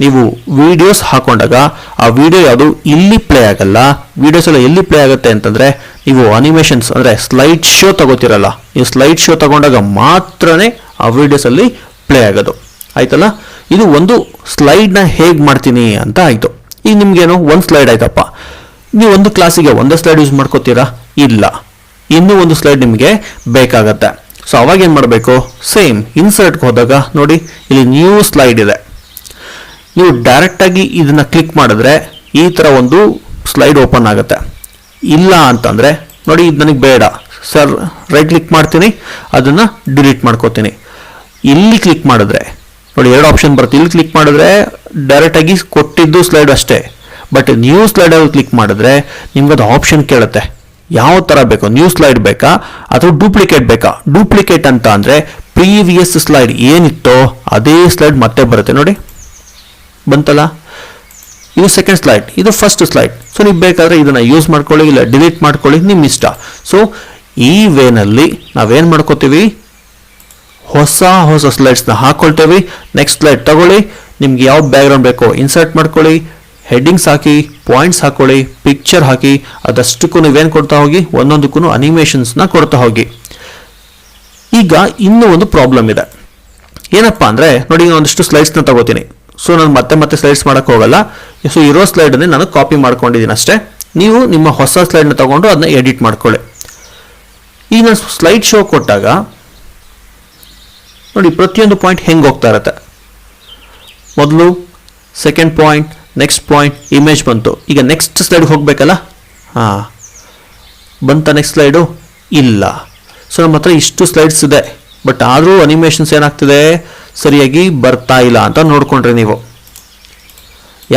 ನೀವು ವಿಡಿಯೋಸ್ ಹಾಕೊಂಡಾಗ ಆ ವಿಡಿಯೋ ಯಾವುದು ಇಲ್ಲಿ ಪ್ಲೇ ಆಗಲ್ಲ. ವಿಡಿಯೋಸ್ ಎಲ್ಲ ಎಲ್ಲಿ ಪ್ಲೇ ಆಗುತ್ತೆ ಅಂತಂದರೆ, ನೀವು ಅನಿಮೇಷನ್ಸ್ ಅಂದರೆ ಸ್ಲೈಡ್ ಶೋ ತಗೋತಿರಲ್ಲ, ನೀವು ಸ್ಲೈಡ್ ಶೋ ತಗೊಂಡಾಗ ಮಾತ್ರನೇ ಆ ವಿಡಿಯೋಸಲ್ಲಿ ಪ್ಲೇ ಆಗೋದು. ಆಯ್ತಲ್ಲ. ಇದು ಒಂದು ಸ್ಲೈಡ್ನ ಹೇಗೆ ಮಾಡ್ತೀನಿ ಅಂತ ಆಯಿತು. ಈಗ ನಿಮ್ಗೇನು ಒಂದು ಸ್ಲೈಡ್ ಆಯ್ತಪ್ಪ, ನೀವು ಒಂದು ಕ್ಲಾಸಿಗೆ ಒಂದೇ ಸ್ಲೈಡ್ ಯೂಸ್ ಮಾಡ್ಕೋತೀರಾ? ಇಲ್ಲ, ಇನ್ನೂ ಒಂದು ಸ್ಲೈಡ್ ನಿಮಗೆ ಬೇಕಾಗತ್ತೆ. ಸೊ ಅವಾಗ ಏನು ಮಾಡಬೇಕು, ಸೇಮ್ ಇನ್ಸರ್ಟ್ಗೆ ಹೋದಾಗ ನೋಡಿ, ಇಲ್ಲಿ ನ್ಯೂ ಸ್ಲೈಡ್ ಇದೆ. ನೀವು ಡೈರೆಕ್ಟಾಗಿ ಇದನ್ನು ಕ್ಲಿಕ್ ಮಾಡಿದ್ರೆ ಈ ಥರ ಒಂದು ಸ್ಲೈಡ್ ಓಪನ್ ಆಗುತ್ತೆ. ಇಲ್ಲ ಅಂತಂದರೆ ನೋಡಿ, ಇದು ನನಗೆ ಬೇಡ ಸರ್, ರೈಟ್ ಕ್ಲಿಕ್ ಮಾಡ್ತೀನಿ, ಅದನ್ನು ಡಿಲೀಟ್ ಮಾಡ್ಕೋತೀನಿ. ಇಲ್ಲಿ ಕ್ಲಿಕ್ ಮಾಡಿದ್ರೆ ನೋಡಿ 2 ಆಪ್ಷನ್ ಬರುತ್ತೆ. ಇಲ್ಲಿ ಕ್ಲಿಕ್ ಮಾಡಿದ್ರೆ ಡೈರೆಕ್ಟಾಗಿ ಕೊಟ್ಟಿದ್ದು ಸ್ಲೈಡ್ ಅಷ್ಟೇ. ಬಟ್ ನ್ಯೂ ಸ್ಲೈಡಲ್ಲಿ ಕ್ಲಿಕ್ ಮಾಡಿದ್ರೆ ನಿಮ್ಗೆ ಅದು ಆಪ್ಷನ್ ಕೇಳುತ್ತೆ, ಯಾವ ಥರ ಬೇಕು, ನ್ಯೂ ಸ್ಲೈಡ್ ಬೇಕಾ ಅಥವಾ ಡೂಪ್ಲಿಕೇಟ್ ಬೇಕಾ. ಡೂಪ್ಲಿಕೇಟ್ ಅಂತ ಅಂದರೆ ಪ್ರೀವಿಯಸ್ ಸ್ಲೈಡ್ ಏನಿತ್ತೋ ಅದೇ ಸ್ಲೈಡ್ ಮತ್ತೆ ಬರುತ್ತೆ. ನೋಡಿ ಬಂತಲ್ಲ, ಇದು ಸೆಕೆಂಡ್ ಸ್ಲೈಡ್, ಇದು ಫಸ್ಟ್ ಸ್ಲೈಡ್. ಸೊ ನೀವು ಬೇಕಾದರೆ ಇದನ್ನು ಯೂಸ್ ಮಾಡ್ಕೊಳ್ಳಿ, ಇಲ್ಲ ಡಿಲೀಟ್ ಮಾಡ್ಕೊಳ್ಳಿ, ನಿಮ್ಮ ಇಷ್ಟ. ಸೊ ಈ ವೇನಲ್ಲಿ ನಾವೇನು ಮಾಡ್ಕೋತೀವಿ, ಹೊಸ ಸ್ಲೈಡ್ಸ್ನ ಹಾಕ್ಕೊಳ್ತೇವೆ. ನೆಕ್ಸ್ಟ್ ಸ್ಲೈಡ್ ತಗೊಳ್ಳಿ, ನಿಮ್ಗೆ ಯಾವ ಬ್ಯಾಕ್ಗ್ರೌಂಡ್ ಬೇಕೋ ಇನ್ಸರ್ಟ್ ಮಾಡ್ಕೊಳ್ಳಿ, ಹೆಡ್ಡಿಂಗ್ಸ್ ಹಾಕಿ, ಪಾಯಿಂಟ್ಸ್ ಹಾಕ್ಕೊಳ್ಳಿ, ಪಿಕ್ಚರ್ ಹಾಕಿ, ಅದಷ್ಟಕ್ಕೂ ನೀವೇನು ಕೊಡ್ತಾ ಹೋಗಿ, ಒಂದೊಂದಕ್ಕೂ ಅನಿಮೇಷನ್ಸ್ನ ಕೊಡ್ತಾ ಹೋಗಿ. ಈಗ ಇನ್ನೂ ಒಂದು ಪ್ರಾಬ್ಲಮ್ ಇದೆ. ಏನಪ್ಪ ಅಂದರೆ ನೋಡಿ, ನಾನು ಒಂದಿಷ್ಟು ಸ್ಲೈಡ್ಸ್ನ ತಗೋತೀನಿ. ಸೊ ನಾನು ಮತ್ತೆ ಸ್ಲೈಡ್ಸ್ ಮಾಡೋಕ್ಕೆ ಹೋಗಲ್ಲ. ಸೊ ಇರೋ ಸ್ಲೈಡನ್ನೇ ನಾನು ಕಾಪಿ ಮಾಡ್ಕೊಂಡಿದ್ದೀನಿ ಅಷ್ಟೇ. ನೀವು ನಿಮ್ಮ ಹೊಸ ಸ್ಲೈಡ್ನ ತಗೊಂಡು ಅದನ್ನ ಎಡಿಟ್ ಮಾಡ್ಕೊಳ್ಳಿ. ಈಗ ನಾನು ಸ್ಲೈಡ್ ಶೋ ಕೊಟ್ಟಾಗ ನೋಡಿ, ಪ್ರತಿಯೊಂದು ಪಾಯಿಂಟ್ ಹೆಂಗೆ ಹೋಗ್ತಾ ಇರುತ್ತೆ. ಮೊದಲು second point, next point, image ಬಂತು. ಈಗ ನೆಕ್ಸ್ಟ್ ಸ್ಲೈಡ್ಗೆ ಹೋಗಬೇಕಲ್ಲ, ಹಾಂ ಬಂತ ನೆಕ್ಸ್ಟ್ ಸ್ಲೈಡು? ಇಲ್ಲ. ಸೊ ನಮ್ಮ ಹತ್ರ ಇಷ್ಟು ಸ್ಲೈಡ್ಸ್ ಇದೆ, ಬಟ್ ಆದರೂ ಅನಿಮೇಷನ್ಸ್ ಏನಾಗ್ತಿದೆ, ಸರಿಯಾಗಿ ಬರ್ತಾ ಇಲ್ಲ ಅಂತ ನೋಡ್ಕೊಂಡ್ರಿ ನೀವು.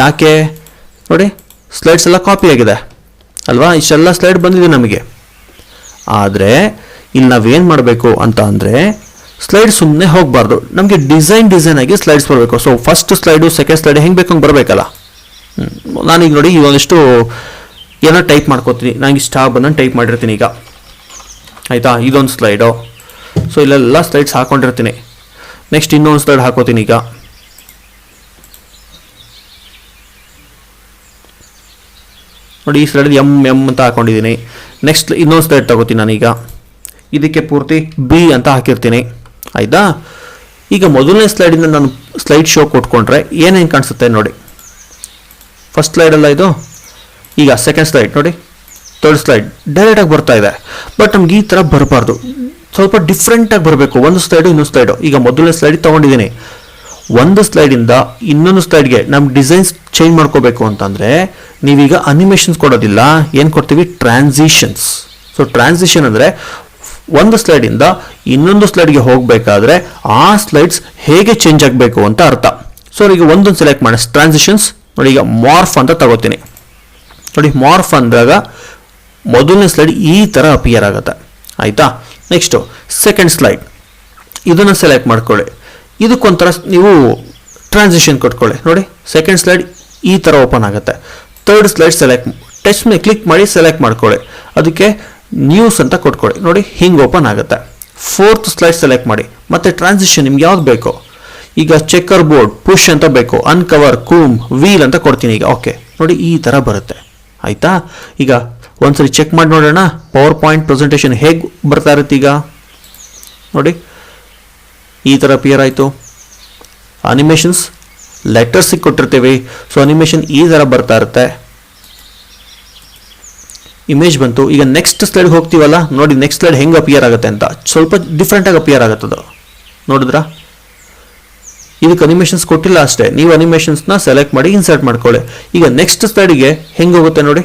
ಯಾಕೆ ನೋಡಿ, ಸ್ಲೈಡ್ಸ್ ಎಲ್ಲ ಕಾಪಿ ಆಗಿದೆ ಅಲ್ವಾ, ಇಷ್ಟೆಲ್ಲ ಸ್ಲೈಡ್ ಬಂದಿದೆ ನಮಗೆ. ಆದರೆ ಇಲ್ಲಿ ನಾವೇನು ಮಾಡಬೇಕು ಅಂತ ಅಂದರೆ, ಸ್ಲೈಡ್ ಸುಮ್ಮನೆ ಹೋಗಬಾರ್ದು, ನಮಗೆ ಡಿಸೈನ್ ಆಗಿ ಸ್ಲೈಡ್ಸ್ ಬರಬೇಕು. So first slide second slide ಹೆಂಗೆ ಬೇಕಂಗೆ ಬರಬೇಕಲ್ಲ. ನಾನೀಗ ನೋಡಿ, ಒಂದಿಷ್ಟು ಏನೋ ಟೈಪ್ ಮಾಡ್ಕೋತೀನಿ, ನನಗೆ ಇಷ್ಟ ಬಂದಂಗೆ ಟೈಪ್ ಮಾಡಿರ್ತೀನಿ ಈಗ. ಆಯಿತಾ, ಇದೊಂದು ಸ್ಲೈಡು. ಸೊ ಇಲ್ಲೆಲ್ಲ ಸ್ಲೈಡ್ಸ್ ಹಾಕ್ಕೊಂಡಿರ್ತೀನಿ. ನೆಕ್ಸ್ಟ್ ಇನ್ನೊಂದು ಸ್ಲೈಡ್ ಹಾಕೋತೀನಿ. ಈಗ ನೋಡಿ, ಈ ಸ್ಲೈಡ್ ಎಮ್ ಅಂತ ಹಾಕೊಂಡಿದ್ದೀನಿ. ನೆಕ್ಸ್ಟ್ ಇನ್ನೊಂದು ಸ್ಲೈಡ್ ತಗೋತೀನಿ ನಾನೀಗ. ಇದಕ್ಕೆ ಪೂರ್ತಿ ಬಿ ಅಂತ ಹಾಕಿರ್ತೀನಿ, ಆಯಿತಾ. ಈಗ ಮೊದಲನೇ ಸ್ಲೈಡಿಂದ ನಾನು ಸ್ಲೈಡ್ ಶೋ ಕೊಟ್ಕೊಂಡ್ರೆ ಏನೇನು ಕಾಣಿಸುತ್ತೆ ನೋಡಿ. ಫಸ್ಟ್ ಸ್ಲೈಡ್ ಅಲ್ಲ ಇದು, ಈಗ ಸೆಕೆಂಡ್ ಸ್ಲೈಡ್ ನೋಡಿ, ಥರ್ಡ್ ಸ್ಲೈಡ್ ಡೈರೆಕ್ಟಾಗಿ ಬರ್ತಾ ಇದೆ. ಬಟ್ ನಮ್ಗೆ ಈ ಥರ ಬರಬಾರ್ದು, ಸ್ವಲ್ಪ ಡಿಫ್ರೆಂಟಾಗಿ ಬರಬೇಕು. ಒಂದು ಸ್ಲೈಡು ಇನ್ನೊಂದು ಸ್ಲೈಡು. ಈಗ ಮೊದಲನೇ ಸ್ಲೈಡ್ ತೊಗೊಂಡಿದ್ದೀನಿ, ಒಂದು ಸ್ಲೈಡಿಂದ ಇನ್ನೊಂದು ಸ್ಲೈಡ್ಗೆ ನಮ್ಮ ಡಿಸೈನ್ಸ್ ಚೇಂಜ್ ಮಾಡ್ಕೋಬೇಕು ಅಂತಂದರೆ ನೀವೀಗ ಅನಿಮೇಷನ್ಸ್ ಕೊಡೋದಿಲ್ಲ, ಏನು ಕೊಡ್ತೀವಿ, ಟ್ರಾನ್ಸಿಷನ್ಸ್. ಸೊ ಟ್ರಾನ್ಸಿಷನ್ ಅಂದರೆ ಒಂದು ಸ್ಲೈಡಿಂದ ಇನ್ನೊಂದು ಸ್ಲೈಡ್ಗೆ ಹೋಗಬೇಕಾದ್ರೆ ಆ ಸ್ಲೈಡ್ಸ್ ಹೇಗೆ ಚೇಂಜ್ ಆಗಬೇಕು ಅಂತ ಅರ್ಥ. ಸೊ ಈಗ ಒಂದೊಂದು ಸೆಲೆಕ್ಟ್ ಮಾಡಿ ಟ್ರಾನ್ಸಿಷನ್ಸ್ ನೋಡಿ. ಈಗ ಮಾರ್ಫ್ ಅಂತ ತಗೋತೀನಿ ನೋಡಿ. ಮಾರ್ಫ್ ಅಂದಾಗ ಮೊದಲನೇ ಸ್ಲೈಡ್ ಈ ಥರ ಅಪಿಯರ್ ಆಗುತ್ತೆ, ಆಯಿತಾ. ನೆಕ್ಸ್ಟು ಸೆಕೆಂಡ್ ಸ್ಲೈಡ್, ಇದನ್ನು ಸೆಲೆಕ್ಟ್ ಮಾಡ್ಕೊಳ್ಳಿ. ಇದಕ್ಕೊಂಥರ ನೀವು ಟ್ರಾನ್ಸಿಷನ್ ಕೊಟ್ಕೊಳ್ಳಿ ನೋಡಿ. ಸೆಕೆಂಡ್ ಸ್ಲೈಡ್ ಈ ಥರ ಓಪನ್ ಆಗುತ್ತೆ. ಥರ್ಡ್ ಸ್ಲೈಡ್ ಟಚ್ ಮೇಲೆ ಕ್ಲಿಕ್ ಮಾಡಿ ಸೆಲೆಕ್ಟ್ ಮಾಡ್ಕೊಳ್ಳಿ. ಅದಕ್ಕೆ ನ್ಯೂಸ್ ಅಂತ ಕೊಟ್ಕೊಳ್ಳಿ ನೋಡಿ, ಹಿಂಗೆ ಓಪನ್ ಆಗುತ್ತೆ. ಫೋರ್ತ್ ಸ್ಲೈಡ್ ಸೆಲೆಕ್ಟ್ ಮಾಡಿ, ಮತ್ತೆ ಟ್ರಾನ್ಸಿಷನ್ ನಿಮ್ಗೆ ಯಾವ್ದು ಬೇಕು. ಈಗ ಚೆಕ್ಕರ್ ಬೋರ್ಡ್, ಪುಷ್ ಅಂತ ಬೇಕು, ಅನ್ಕವರ್, ಕೂಮ್, ವೀಲ್ ಅಂತ ಕೊಡ್ತೀನಿ. ಈಗ ಓಕೆ ನೋಡಿ, ಈ ಥರ ಬರುತ್ತೆ, ಆಯಿತಾ. ಈಗ ಒಂದ್ಸರಿ ಚೆಕ್ ಮಾಡಿ ನೋಡೋಣ ಪವರ್ ಪಾಯಿಂಟ್ ಪ್ರೆಸೆಂಟೇಷನ್ ಹೇಗೆ ಬರ್ತಾ ಇರುತ್ತೆ. ಈಗ ನೋಡಿ ಈ ಥರ ಅಪಿಯರ್ ಆಯಿತು. ಅನಿಮೇಷನ್ಸ್ ಲೆಟರ್ಸಿಗೆ ಕೊಟ್ಟಿರ್ತೀವಿ, ಸೊ ಅನಿಮೇಷನ್ ಈ ಥರ ಬರ್ತಾ ಇರುತ್ತೆ. ಇಮೇಜ್ ಬಂತು. ಈಗ ನೆಕ್ಸ್ಟ್ ಸ್ಲೈಡ್ಗೆ ಹೋಗ್ತೀವಲ್ಲ ನೋಡಿ, ನೆಕ್ಸ್ಟ್ ಸ್ಲೈಡ್ ಹೆಂಗೆ ಅಪಿಯರ್ ಆಗುತ್ತೆ ಅಂತ ಸ್ವಲ್ಪ ಡಿಫ್ರೆಂಟಾಗಿ ಅಪಿಯರ್ ಆಗುತ್ತದು, ನೋಡಿದ್ರಾ. ಇದಕ್ಕೆ ಅನಿಮೇಷನ್ಸ್ ಕೊಟ್ಟಿಲ್ಲ ಅಷ್ಟೇ, ನೀವು ಅನಿಮೇಷನ್ಸ್ನ ಸೆಲೆಕ್ಟ್ ಮಾಡಿ ಇನ್ಸರ್ಟ್ ಮಾಡ್ಕೊಳ್ಳಿ. ಈಗ ನೆಕ್ಸ್ಟ್ ಸ್ಲೈಡ್ಗೆ ಹೆಂಗೆ ಹೋಗುತ್ತೆ ನೋಡಿ,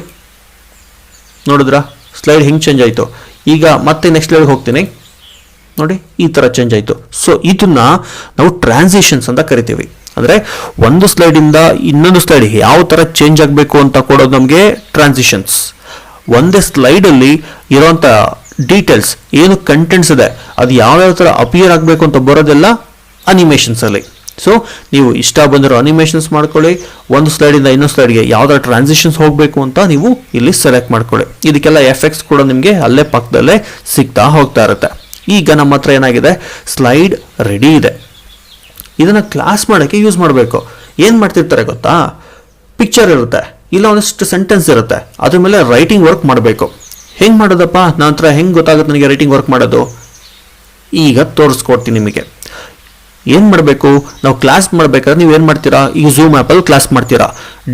ನೋಡಿದ್ರಾ ಸ್ಲೈಡ್ ಹೆಂಗೆ ಚೇಂಜ್ ಆಯಿತು. ಈಗ ಮತ್ತೆ ನೆಕ್ಸ್ಟ್ ಸ್ಲೈಡ್ಗೆ ಹೋಗ್ತೀನಿ ನೋಡಿ, ಈ ಥರ ಚೇಂಜ್ ಆಯಿತು. ಸೊ ಇದನ್ನ ನಾವು ಟ್ರಾನ್ಸಿಷನ್ಸ್ ಅಂತ ಕರಿತೀವಿ. ಅಂದರೆ ಒಂದು ಸ್ಲೈಡಿಂದ ಇನ್ನೊಂದು ಸ್ಲೈಡ್ ಯಾವ ಥರ ಚೇಂಜ್ ಆಗಬೇಕು ಅಂತ ಕೊಡೋದು ನಮಗೆ ಟ್ರಾನ್ಸಿಷನ್ಸ್. ಒಂದೇ ಸ್ಲೈಡಲ್ಲಿ ಇರೋಂಥ ಡೀಟೇಲ್ಸ್ ಏನು ಕಂಟೆಂಟ್ಸ್ ಇದೆ ಅದು ಯಾವ್ಯಾವ ಥರ ಅಪಿಯರ್ ಆಗಬೇಕು ಅಂತ ಬರೋದೆಲ್ಲ ಅನಿಮೇಷನ್ಸಲ್ಲಿ. ಸೊ ನೀವು ಇಷ್ಟ ಬಂದಿರೋ ಅನಿಮೇಷನ್ಸ್ ಮಾಡ್ಕೊಳ್ಳಿ. ಒಂದು ಸ್ಲೈಡಿಂದ ಇನ್ನೊಂದು ಸ್ಲೈಡ್ಗೆ ಯಾವ್ದಾರ ಟ್ರಾನ್ಸಿಷನ್ಸ್ ಹೋಗಬೇಕು ಅಂತ ನೀವು ಇಲ್ಲಿ ಸೆಲೆಕ್ಟ್ ಮಾಡ್ಕೊಳ್ಳಿ. ಇದಕ್ಕೆಲ್ಲ ಎಫೆಕ್ಟ್ಸ್ ಕೂಡ ನಿಮಗೆ ಅಲ್ಲೇ ಪಕ್ಕದಲ್ಲೇ ಸಿಗ್ತಾ ಹೋಗ್ತಾ ಇರುತ್ತೆ. ಈಗ ನಮ್ಮ ಹತ್ರ ಏನಾಗಿದೆ, ಸ್ಲೈಡ್ ರೆಡಿ ಇದೆ. ಇದನ್ನು ಕ್ಲಾಸ್ ಮಾಡೋಕ್ಕೆ ಯೂಸ್ ಮಾಡಬೇಕು. ಏನು ಮಾಡ್ತಿರ್ತಾರೆ ಗೊತ್ತಾ, ಪಿಕ್ಚರ್ ಇರುತ್ತೆ, ಇಲ್ಲ ಒಂದಷ್ಟು ಸೆಂಟೆನ್ಸ್ ಇರುತ್ತೆ, ಅದ್ರ ಮೇಲೆ ರೈಟಿಂಗ್ ವರ್ಕ್ ಮಾಡಬೇಕು. ಹೆಂಗೆ ಮಾಡೋದಪ್ಪ, ನನ್ನ ಹತ್ರ ಹೆಂಗೆ ಗೊತ್ತಾಗುತ್ತೆ ನನಗೆ ರೈಟಿಂಗ್ ವರ್ಕ್ ಮಾಡೋದು, ಈಗ ತೋರಿಸ್ಕೊಡ್ತೀನಿ ನಿಮಗೆ. ಏನು ಮಾಡಬೇಕು, ನಾವು ಕ್ಲಾಸ್ ಮಾಡಬೇಕಾದ್ರೆ ನೀವು ಏನು ಮಾಡ್ತೀರಾ, ಈಗ ಝೂಮ್ ಆ್ಯಪಲ್ಲಿ ಕ್ಲಾಸ್ ಮಾಡ್ತೀರಾ.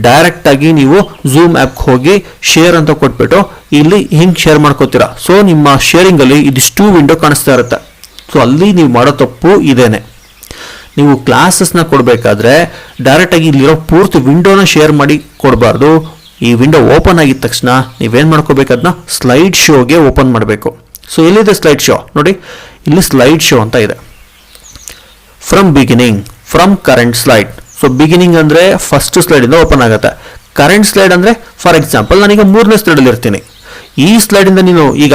ಡೈರೆಕ್ಟಾಗಿ ನೀವು ಝೂಮ್ ಆ್ಯಪ್ಗೆ ಹೋಗಿ ಶೇರ್ ಅಂತ ಕೊಟ್ಬಿಟ್ಟು ಇಲ್ಲಿ ಹಿಂಗೆ ಶೇರ್ ಮಾಡ್ಕೋತೀರಾ. ಸೊ ನಿಮ್ಮ ಶೇರಿಂಗಲ್ಲಿ ಇದಿಷ್ಟು ವಿಂಡೋ ಕಾಣಿಸ್ತಾ ಇರುತ್ತೆ. ಸೊ ಅಲ್ಲಿ ನೀವು ಮಾಡೋ ತಪ್ಪು ಇದೇನೆ. ನೀವು ಕ್ಲಾಸಸ್ನ ಕೊಡಬೇಕಾದ್ರೆ ಡೈರೆಕ್ಟಾಗಿ ಇಲ್ಲಿರೋ ಪೂರ್ತಿ ವಿಂಡೋನ ಶೇರ್ ಮಾಡಿ ಕೊಡಬಾರ್ದು. ಈ ವಿಂಡೋ ಓಪನ್ ಆಗಿದ ತಕ್ಷಣ ನೀವೇನು ಮಾಡ್ಕೋಬೇಕು, ಅದನ್ನ ಸ್ಲೈಡ್ ಶೋಗೆ ಓಪನ್ ಮಾಡಬೇಕು. ಸೊ ಎಲ್ಲಿದೆ ಸ್ಲೈಡ್ ಶೋ ನೋಡಿ, ಇಲ್ಲಿ ಸ್ಲೈಡ್ ಶೋ ಅಂತ ಇದೆ. From beginning, from current slide. So beginning ಅಂದರೆ ಫಸ್ಟ್ ಸ್ಲೈಡಿಂದ ಓಪನ್ ಆಗುತ್ತೆ. ಕರೆಂಟ್ ಸ್ಲೈಡ್ ಅಂದರೆ ಫಾರ್ ಎಕ್ಸಾಂಪಲ್ ನಾನೀಗ 3ನೇ ಸ್ಲೈಡಲ್ಲಿ ಇರ್ತೀನಿ. ಈ ಸ್ಲೈಡಿಂದ ನೀನು ಈಗ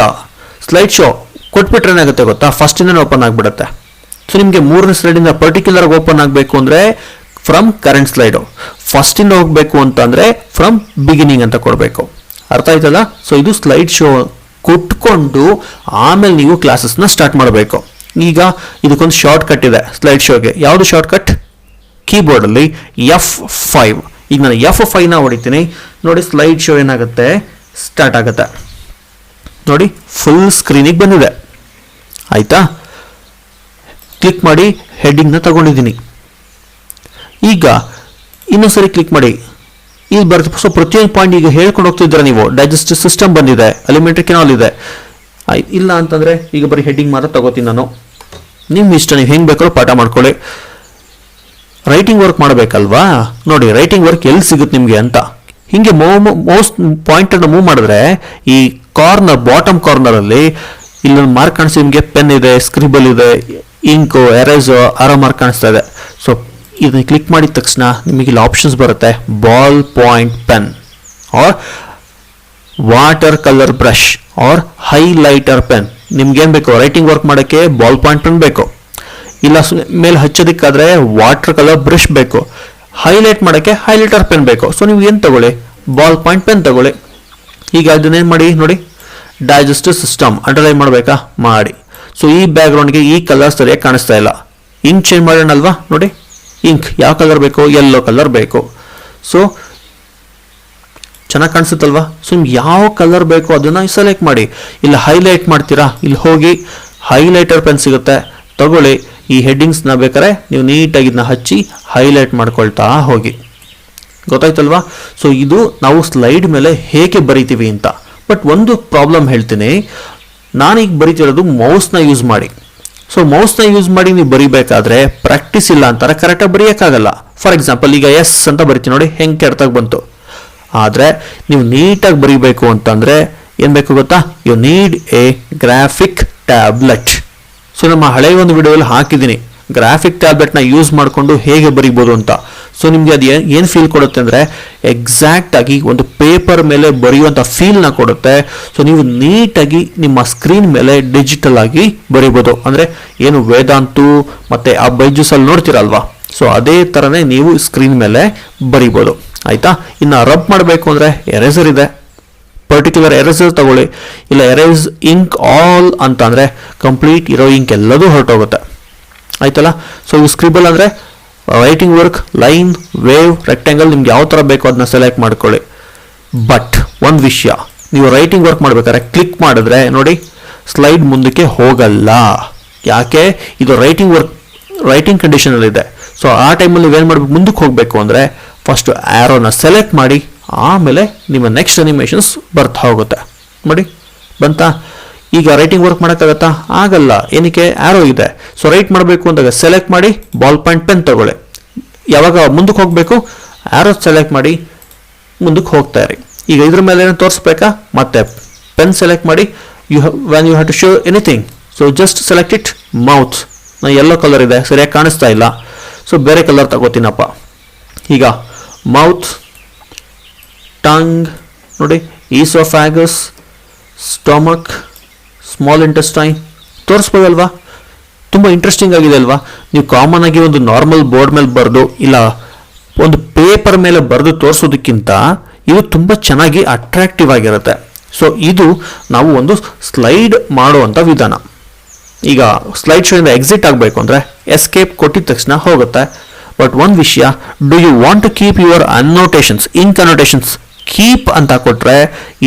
ಸ್ಲೈಡ್ ಶೋ ಕೊಟ್ಬಿಟ್ರೆ ಏನಾಗುತ್ತೆ ಗೊತ್ತಾ, ಫಸ್ಟಿಂದನೇ ಓಪನ್ ಆಗಿಬಿಡುತ್ತೆ. ಸೊ ನಿಮಗೆ 3ನೇ ಸ್ಲೈಡಿಂದ ಪರ್ಟಿಕ್ಯುಲರ್ ಓಪನ್ ಆಗಬೇಕು ಅಂದರೆ ಫ್ರಮ್ ಕರೆಂಟ್ ಸ್ಲೈಡು, ಫಸ್ಟಿಂದ ಹೋಗಬೇಕು ಅಂತಂದರೆ ಫ್ರಮ್ ಬಿಗಿನಿಂಗ್ ಅಂತ ಕೊಡಬೇಕು. ಅರ್ಥ ಆಯ್ತಲ್ಲ. ಸೊ ಇದು ಸ್ಲೈಡ್ ಶೋ ಕೊಟ್ಕೊಂಡು ಆಮೇಲೆ ನೀವು ಕ್ಲಾಸಸ್ನ ಸ್ಟಾರ್ಟ್ ಮಾಡಬೇಕು. ಈಗ ಇದಕ್ಕೊಂದು ಶಾರ್ಟ್ ಕಟ್ ಇದೆ ಸ್ಲೈಡ್ ಶೋಗೆ. ಯಾವುದು ಶಾರ್ಟ್ ಕಟ್, ಕೀಬೋರ್ಡಲ್ಲಿ F5. ಈಗ ನಾನು F5ನ ಹೊಡಿತೀನಿ ನೋಡಿ, ಸ್ಲೈಡ್ ಶೋ ಏನಾಗುತ್ತೆ, ಸ್ಟಾರ್ಟ್ ಆಗುತ್ತೆ ನೋಡಿ, ಫುಲ್ ಸ್ಕ್ರೀನಿಗೆ ಬಂದಿದೆ, ಆಯಿತಾ. ಕ್ಲಿಕ್ ಮಾಡಿ ಹೆಡ್ಡಿಂಗ್ನ ತಗೊಂಡಿದ್ದೀನಿ. ಈಗ ಇನ್ನೊಂದ್ಸರಿ ಕ್ಲಿಕ್ ಮಾಡಿ, ಇಲ್ಲಿ ಬರುತ್ತೆ. ಸೊ ಪ್ರತಿಯೊಂದು ಪಾಯಿಂಟ್ ಈಗ ಹೇಳ್ಕೊಂಡು ಹೋಗ್ತಿದ್ದೀರಾ ನೀವು. ಡೈಜೆಸ್ಟಿವ್ ಸಿಸ್ಟಮ್ ಬಂದಿದೆ, ಎಲಿಮೆಂಟ್ರಿ ಕೆನಾಲ್ ಇದೆ, ಆಯ್ತು. ಇಲ್ಲ ಅಂತಂದರೆ ಈಗ ಬರೀ ಹೆಡ್ಡಿಂಗ್ ಮಾತ್ರ ತಗೋತೀನಿ ನಾನು. ನಿಮ್ಮ ಇಷ್ಟ, ನೀವು ಹೆಂಗೆ ಬೇಕಾದ್ರೂ ಪಾಠ ಮಾಡ್ಕೊಳ್ಳಿ. ರೈಟಿಂಗ್ ವರ್ಕ್ ಮಾಡಬೇಕಲ್ವಾ, ನೋಡಿ ರೈಟಿಂಗ್ ವರ್ಕ್ ಎಲ್ಲಿ ಸಿಗುತ್ತೆ ನಿಮಗೆ ಅಂತ. ಹಿಂಗೆ ಮೋಸ್ಟ್ ಪಾಯಿಂಟನ್ನು ಮೂವ್ ಮಾಡಿದ್ರೆ ಈ ಕಾರ್ನರ್, ಬಾಟಮ್ ಕಾರ್ನರಲ್ಲಿ ಇಲ್ಲೊಂದು ಮಾರ್ಕ್ ಕಾಣಿಸ್ತಾ ನಿಮಗೆ. ಪೆನ್ ಇದೆ, ಸ್ಕ್ರಿಬಲ್ ಇದೆ, ಇಂಕು, ಎರೇಸು, ಆರೋ ಮಾರ್ಕ್ ಕಾಣಿಸ್ತಾ ಇದೆ. ಸೊ ಇದನ್ನ ಕ್ಲಿಕ್ ಮಾಡಿದ ತಕ್ಷಣ ನಿಮಗೆ ಇಲ್ಲಿ ಆಪ್ಷನ್ಸ್ ಬರುತ್ತೆ. Ballpoint pen or water colour brush or highlighter pen. ನಿಮ್ಗೇನು ಬೇಕು, ರೈಟಿಂಗ್ ವರ್ಕ್ ಮಾಡೋಕ್ಕೆ ಬಾಲ್ ಪಾಯಿಂಟ್ ಪೆನ್ ಬೇಕು, ಇಲ್ಲ ಮೇಲೆ ಹಚ್ಚೋದಕ್ಕಾದ್ರೆ ವಾಟರ್ ಕಲರ್ ಬ್ರಷ್ ಬೇಕು, ಹೈಲೈಟ್ ಮಾಡೋಕ್ಕೆ ಹೈಲೈಟರ್ ಪೆನ್ ಬೇಕು. ಸೊ ನೀವು ಏನು ತಗೊಳ್ಳಿ, ಬಾಲ್ ಪಾಯಿಂಟ್ ಪೆನ್ ತಗೊಳ್ಳಿ. ಈಗ ಅದನ್ನೇನು ಮಾಡಿ ನೋಡಿ, ಡೈಜೆಸ್ಟಿವ್ ಸಿಸ್ಟಮ್ ಅಂಡರ್ಲೈನ್ ಮಾಡಬೇಕಾ, ಮಾಡಿ. ಸೊ ಈ ಬ್ಯಾಕ್ಗ್ರೌಂಡ್ಗೆ ಈ ಕಲರ್ ಸರಿಯಾಗಿ ಕಾಣಿಸ್ತಾ ಇಲ್ಲ. ಇಂಕ್ ಚೇಂಜ್ ಮಾಡೋಣಲ್ವಾ, ನೋಡಿ ಇಂಕ್ ಯಾವ ಕಲರ್ ಬೇಕು, ಯೆಲ್ಲೋ ಕಲರ್ ಬೇಕು. ಸೊ ಚೆನ್ನಾಗಿ ಕಾಣಿಸುತ್ತಲ್ವಾ? ಸೊ ನಿಮ್ಗೆ ಯಾವ ಕಲರ್ ಬೇಕೋ ಅದನ್ನು ಸೆಲೆಕ್ಟ್ ಮಾಡಿ. ಇಲ್ಲ ಹೈಲೈಟ್ ಮಾಡ್ತೀರಾ, ಇಲ್ಲಿ ಹೋಗಿ ಹೈಲೈಟರ್ ಪೆನ್ ಸಿಗುತ್ತೆ, ತಗೊಳ್ಳಿ. ಈ ಹೆಡ್ಡಿಂಗ್ಸ್ನ ಬೇಕಾದ್ರೆ ನೀವು ನೀಟಾಗಿ ಇದನ್ನ ಹಚ್ಚಿ ಹೈಲೈಟ್ ಮಾಡ್ಕೊಳ್ತಾ ಹೋಗಿ. ಗೊತ್ತಾಯ್ತಲ್ವಾ? ಸೊ ಇದು ನಾವು ಸ್ಲೈಡ್ ಮೇಲೆ ಹೇಗೆ ಬರಿತೀವಿ ಅಂತ. ಬಟ್ ಒಂದು ಪ್ರಾಬ್ಲಮ್ ಹೇಳ್ತೀನಿ, ನಾನೀಗ ಬರಿತಿರೋದು ಮೌಸ್ನ ಯೂಸ್ ಮಾಡಿ. ಸೊ ಮೌಸ್ನ ಯೂಸ್ ಮಾಡಿ ನೀವು ಬರಿಬೇಕಾದ್ರೆ ಪ್ರಾಕ್ಟೀಸ್ ಇಲ್ಲ ಅಂತಾರೆ ಕರೆಕ್ಟಾಗಿ ಬರೆಯೋಕ್ಕಾಗಲ್ಲ. ಫಾರ್ ಎಕ್ಸಾಂಪಲ್ ಈಗ ಎಸ್ ಅಂತ ಬರಿತೀನಿ ನೋಡಿ, ಹೆಂಗೆ ಕೆಡ್ತಾಗ ಬಂತು. ಆದರೆ ನೀವು ನೀಟಾಗಿ ಬರಿಬೇಕು ಅಂತಂದರೆ ಏನು ಬೇಕು ಗೊತ್ತಾ? You need a graphic tablet. So ನಮ್ಮ ಹಳೆಯ ಒಂದು ವಿಡಿಯೋದಲ್ಲಿ ಹಾಕಿದ್ದೀನಿ ಗ್ರಾಫಿಕ್ ಟ್ಯಾಬ್ಲೆಟ್ನ ಯೂಸ್ ಮಾಡಿಕೊಂಡು ಹೇಗೆ ಬರಿಬೋದು ಅಂತ. ಸೊ ನಿಮಗೆ ಅದು ಏನು ಫೀಲ್ ಕೊಡುತ್ತೆ ಅಂದರೆ ಎಕ್ಸಾಕ್ಟ್ ಆಗಿ ಒಂದು ಪೇಪರ್ ಮೇಲೆ ಬರೆಯುವಂಥ ಫೀಲ್ನ ಕೊಡುತ್ತೆ. ಸೊ ನೀವು ನೀಟಾಗಿ ನಿಮ್ಮ ಸ್ಕ್ರೀನ್ ಮೇಲೆ ಡಿಜಿಟಲ್ ಆಗಿ ಬರಿಬೋದು. ಅಂದರೆ ಏನು ವೇದಾಂತು ಮತ್ತು ಆ ಬೈಜೂಸಲ್ಲಿ ನೋಡ್ತೀರಲ್ವಾ, ಸೊ ಅದೇ ಥರನೇ ನೀವು ಸ್ಕ್ರೀನ್ ಮೇಲೆ ಬರಿಬೋದು. ಆಯಿತಾ? ಇನ್ನು ರಬ್ ಮಾಡಬೇಕು ಅಂದರೆ ಎರೇಸರ್ ಇದೆ, ಪರ್ಟಿಕ್ಯುಲರ್ ಎರೇಸರ್ ತಗೊಳ್ಳಿ. ಇಲ್ಲ ಎರೇಸ್ ಇಂಕ್ ಆಲ್ ಅಂತ ಅಂದರೆ ಕಂಪ್ಲೀಟ್ ಇರೋ ಇಂಕ್ ಎಲ್ಲದೂ ಹೊರಟೋಗುತ್ತೆ. ಆಯ್ತಲ್ಲ? ಸೊ ಇವು ಸ್ಕ್ರಿಬಲ್ ಅಂದರೆ writing work, line, wave, rectangle, ನಿಮ್ಗೆ ಯಾವ ಥರ ಬೇಕೋ ಅದನ್ನ ಸೆಲೆಕ್ಟ್ ಮಾಡ್ಕೊಳ್ಳಿ. ಬಟ್ ಒಂದು ವಿಷಯ, ನೀವು ರೈಟಿಂಗ್ ವರ್ಕ್ ಮಾಡಬೇಕಾದ್ರೆ ಕ್ಲಿಕ್ ಮಾಡಿದ್ರೆ ನೋಡಿ ಸ್ಲೈಡ್ ಮುಂದಕ್ಕೆ ಹೋಗಲ್ಲ. ಯಾಕೆ? ಇದು ರೈಟಿಂಗ್ ಕಂಡೀಷನಲ್ಲಿದೆ. ಸೊ ಆ ಟೈಮಲ್ಲಿ ನೀವೇನು ಮಾಡಬೇಕು, ಮುಂದಕ್ಕೆ ಹೋಗಬೇಕು ಅಂದರೆ ಫಸ್ಟು ಆ್ಯರೋನ ಸೆಲೆಕ್ಟ್ ಮಾಡಿ, ಆಮೇಲೆ ನಿಮ್ಮ ನೆಕ್ಸ್ಟ್ ಅನಿಮೇಷನ್ಸ್ ಬರ್ತಾ ಹೋಗುತ್ತೆ. ನೋಡಿ ಬಂತಾ? ಈಗ ರೈಟಿಂಗ್ ವರ್ಕ್ ಮಾಡೋಕ್ಕಾಗತ್ತಾ? ಆಗಲ್ಲ. ಏನಕ್ಕೆ? ಆ್ಯರೋ ಇದೆ. ಸೊ ರೈಟ್ ಮಾಡಬೇಕು ಅಂದಾಗ ಸೆಲೆಕ್ಟ್ ಮಾಡಿ, ಬಾಲ್ ಪಾಯಿಂಟ್ ಪೆನ್ ತಗೊಳ್ಳಿ. ಯಾವಾಗ ಮುಂದಕ್ಕೆ ಹೋಗಬೇಕು ಆ್ಯರೋ ಸೆಲೆಕ್ಟ್ ಮಾಡಿ ಮುಂದಕ್ಕೆ ಹೋಗ್ತಾ ಇರಿ. ಈಗ ಇದ್ರ ಮೇಲೆ ಏನೋ ತೋರಿಸ್ಬೇಕಾ? ಮತ್ತೆ ಪೆನ್ ಸೆಲೆಕ್ಟ್ ಮಾಡಿ, when you have to show anything, so just select it. ಮೌತ್ ನಾ ಯೆಲ್ಲೋ ಕಲರ್ ಇದೆ, ಸರಿಯಾಗಿ ಕಾಣಿಸ್ತಾ ಇಲ್ಲ, ಸೊ ಬೇರೆ ಕಲರ್ ತಗೋತೀನಪ್ಪ. ಈಗ ಮೌತ್, ಟಂಗ್ ನೋಡಿ, ಈಸೋಫ್ಯಾಗಸ್, ಸ್ಟೊಮಕ್, ಸ್ಮಾಲ್ ಇಂಟೆಸ್ಟೈನ್ ತೋರಿಸ್ಬೋದಲ್ವಾ? ತುಂಬ ಇಂಟ್ರೆಸ್ಟಿಂಗ್ ಆಗಿದೆ ಅಲ್ವಾ? ನೀವು ಕಾಮನ್ ಆಗಿ ಒಂದು ನಾರ್ಮಲ್ ಬೋರ್ಡ್ ಮೇಲೆ ಬರೆದು ಇಲ್ಲ ಒಂದು ಪೇಪರ್ ಮೇಲೆ ಬರೆದು ತೋರಿಸೋದಕ್ಕಿಂತ ಇದು ತುಂಬ ಚೆನ್ನಾಗಿ ಅಟ್ರಾಕ್ಟಿವ್ ಆಗಿರುತ್ತೆ. ಸೊ ಇದು ನಾವು ಒಂದು ಸ್ಲೈಡ್ ಮಾಡುವಂಥ ವಿಧಾನ. ಈಗ ಸ್ಲೈಡ್ ಶೋ ಇಂದ ಎಕ್ಸಿಟ್ ಆಗಬೇಕು ಅಂದರೆ ಎಸ್ಕೇಪ್ ಕೊಟ್ಟಿದ ತಕ್ಷಣ ಹೋಗುತ್ತೆ. ಬಟ್ ಒಂದು ವಿಷಯ, do you want to keep your annotations, ink annotations keep ಅಂತ ಕೊಟ್ಟರೆ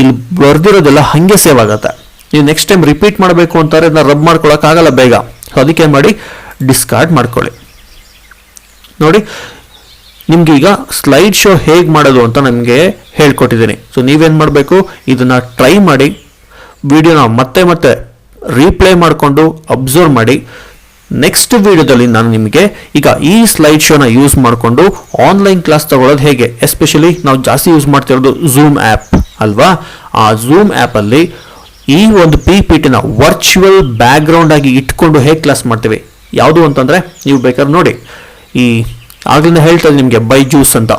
ಇಲ್ಲಿ ಬರೆದಿರೋದೆಲ್ಲ ಹಾಗೆ ಸೇವ್ ಆಗುತ್ತೆ. ನೀವು ನೆಕ್ಸ್ಟ್ ಟೈಮ್ ರಿಪೀಟ್ ಮಾಡಬೇಕು ಅಂತಾರೆ ಅದನ್ನ ರಬ್ ಮಾಡ್ಕೊಳಕ್ಕಾಗಲ್ಲ ಬೇಗ. ಸೊ ಅದಕ್ಕೆ ಮಾಡಿ ಡಿಸ್ಕಾರ್ಡ್ ಮಾಡ್ಕೊಳ್ಳಿ. ನೋಡಿ ನಿಮ್ಗೆ ಈಗ ಸ್ಲೈಡ್ ಶೋ ಹೇಗೆ ಮಾಡೋದು ಅಂತ ನಿಮಗೆ ಹೇಳ್ಕೊಟ್ಟಿದ್ದೀನಿ. ಸೊ ನೀವೇನು ಮಾಡಬೇಕು, ಇದನ್ನ ಟ್ರೈ ಮಾಡಿ, ವಿಡಿಯೋನ ಮತ್ತೆ ಮತ್ತೆ ರೀಪ್ಲೇ ಮಾಡಿಕೊಂಡು ಅಬ್ಸರ್ವ್ ಮಾಡಿ. ನೆಕ್ಸ್ಟ್ ವಿಡಿಯೋದಲ್ಲಿ ನಾನು ನಿಮಗೆ ಈಗ ಈ ಸ್ಲೈಡ್ ಶೋನ ಯೂಸ್ ಮಾಡಿಕೊಂಡು ಆನ್ಲೈನ್ ಕ್ಲಾಸ್ ತಗೊಳ್ಳೋದು ಹೇಗೆ, ಎಸ್ಪೆಷಲಿ ನಾವು ಜಾಸ್ತಿ ಯೂಸ್ ಮಾಡ್ತಿರೋದು ಝೂಮ್ ಆ್ಯಪ್ ಅಲ್ವಾ? ಆ ಝೂಮ್ ಆ್ಯಪಲ್ಲಿ ಈ ಒಂದು PPTನ ವರ್ಚುವಲ್ ಬ್ಯಾಕ್ಗ್ರೌಂಡ್ ಆಗಿ ಇಟ್ಕೊಂಡು ಹೇಗೆ ಕ್ಲಾಸ್ ಮಾಡ್ತೀವಿ. ಯಾವುದು ಅಂತಂದರೆ ನೀವು ಬೇಕಾದ್ರೆ ನೋಡಿ, ಈ ಆಗಲಿಂದ ಹೇಳ್ತಾ ನಿಮಗೆ ಬೈಜೂಸ್ ಅಂತ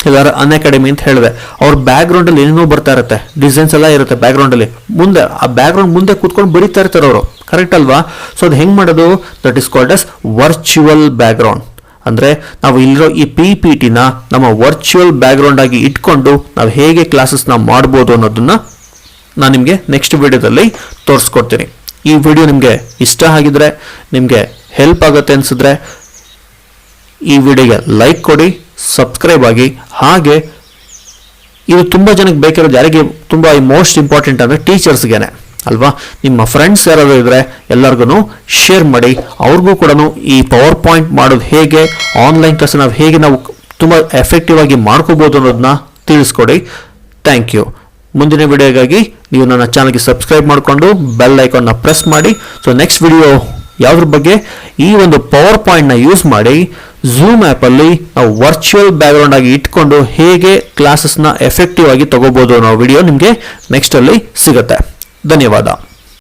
ಎಲ್ಲಾರು ಅನ್ಅಕಾಡೆಮಿ ಅಂತ ಹೇಳಿದೆ, ಅವ್ರ ಬ್ಯಾಕ್ಗ್ರೌಂಡಲ್ಲಿ ಏನೇನೋ ಬರ್ತಾ ಇರುತ್ತೆ, ಡಿಸೈನ್ಸ್ ಎಲ್ಲ ಇರುತ್ತೆ ಬ್ಯಾಕ್ಗ್ರೌಂಡಲ್ಲಿ. ಮುಂದೆ ಆ ಬ್ಯಾಕ್ಗ್ರೌಂಡ್ ಮುಂದೆ ಕೂತ್ಕೊಂಡು ಬರೀತಾ ಇರ್ತಾರೆ ಅವರು, ಕರೆಕ್ಟ್ ಅಲ್ವಾ? ಸೊ ಅದು ಹೆಂಗೆ ಮಾಡೋದು? That is called as virtual background. ಅಂದರೆ ನಾವು ಇಲ್ಲಿರೋ ಈ PPTನ ನಮ್ಮ ವರ್ಚುವಲ್ ಬ್ಯಾಕ್ಗ್ರೌಂಡ್ ಆಗಿ ಇಟ್ಕೊಂಡು ನಾವು ಹೇಗೆ ಕ್ಲಾಸಸ್ನ ಮಾಡ್ಬೋದು ಅನ್ನೋದನ್ನ ನಾನು ನಿಮಗೆ ನೆಕ್ಸ್ಟ್ ವಿಡಿಯೋದಲ್ಲಿ ತೋರಿಸ್ಕೊಡ್ತೀನಿ. ಈ ವಿಡಿಯೋ ನಿಮಗೆ ಇಷ್ಟ ಆಗಿದ್ರೆ, ನಿಮಗೆ ಹೆಲ್ಪ್ ಆಗುತ್ತೆ ಅನಿಸಿದ್ರೆ ಈ ವಿಡಿಯೋಗೆ ಲೈಕ್ ಕೊಡಿ, ಸಬ್ಸ್ಕ್ರೈಬ್ ಆಗಿ. ಹಾಗೆ ಇದು ತುಂಬ ಜನಕ್ಕೆ ಬೇಕಿರೋದು ಯಾರಿಗೆ ತುಂಬ ಮೋಸ್ಟ್ ಇಂಪಾರ್ಟೆಂಟ್ ಅಂದರೆ ಟೀಚರ್ಸ್ಗೇನೆ ಅಲ್ವಾ? ನಿಮ್ಮ ಫ್ರೆಂಡ್ಸ್ ಯಾರಾದರೂ ಇದ್ದರೆ ಎಲ್ಲರಿಗೂ ಶೇರ್ ಮಾಡಿ. ಅವ್ರಿಗೂ ಕೂಡ ಈ ಪವರ್ ಪಾಯಿಂಟ್ ಮಾಡೋದು ಹೇಗೆ, ಆನ್ಲೈನ್ ಕ್ಲಾಸ್ ನಾವು ತುಂಬ ಎಫೆಕ್ಟಿವ್ ಆಗಿ ಮಾಡ್ಕೋಬೋದು ಅನ್ನೋದನ್ನ ತಿಳಿಸ್ಕೊಡಿ. Thank you. ಮುಂದಿನ ವಿಡಿಯೋಗಾಗಿ ನೀವು ನನ್ನ ಚಾನಲ್ಗೆ ಸಬ್ಸ್ಕ್ರೈಬ್ ಮಾಡಿಕೊಂಡು ಬೆಲ್ ಐಕಾನ್ನ ಪ್ರೆಸ್ ಮಾಡಿ. ಸೊ ನೆಕ್ಸ್ಟ್ ವಿಡಿಯೋ ಯಾವುದ್ರ ಬಗ್ಗೆ, ಈ ಒಂದು ಪವರ್ ಪಾಯಿಂಟ್ನ ಯೂಸ್ ಮಾಡಿ ಝೂಮ್ ಆ್ಯಪಲ್ಲಿ ನಾವು ವರ್ಚುವಲ್ ಬ್ಯಾಕ್ಗ್ರೌಂಡ್ ಆಗಿ ಇಟ್ಕೊಂಡು ಹೇಗೆ ಕ್ಲಾಸಸ್ನ ಎಫೆಕ್ಟಿವ್ ಆಗಿ ತಗೋಬೋದು ಅನ್ನೋ ವಿಡಿಯೋ ನಿಮಗೆ ನೆಕ್ಸ್ಟಲ್ಲಿ ಸಿಗುತ್ತೆ. ಧನ್ಯವಾದ.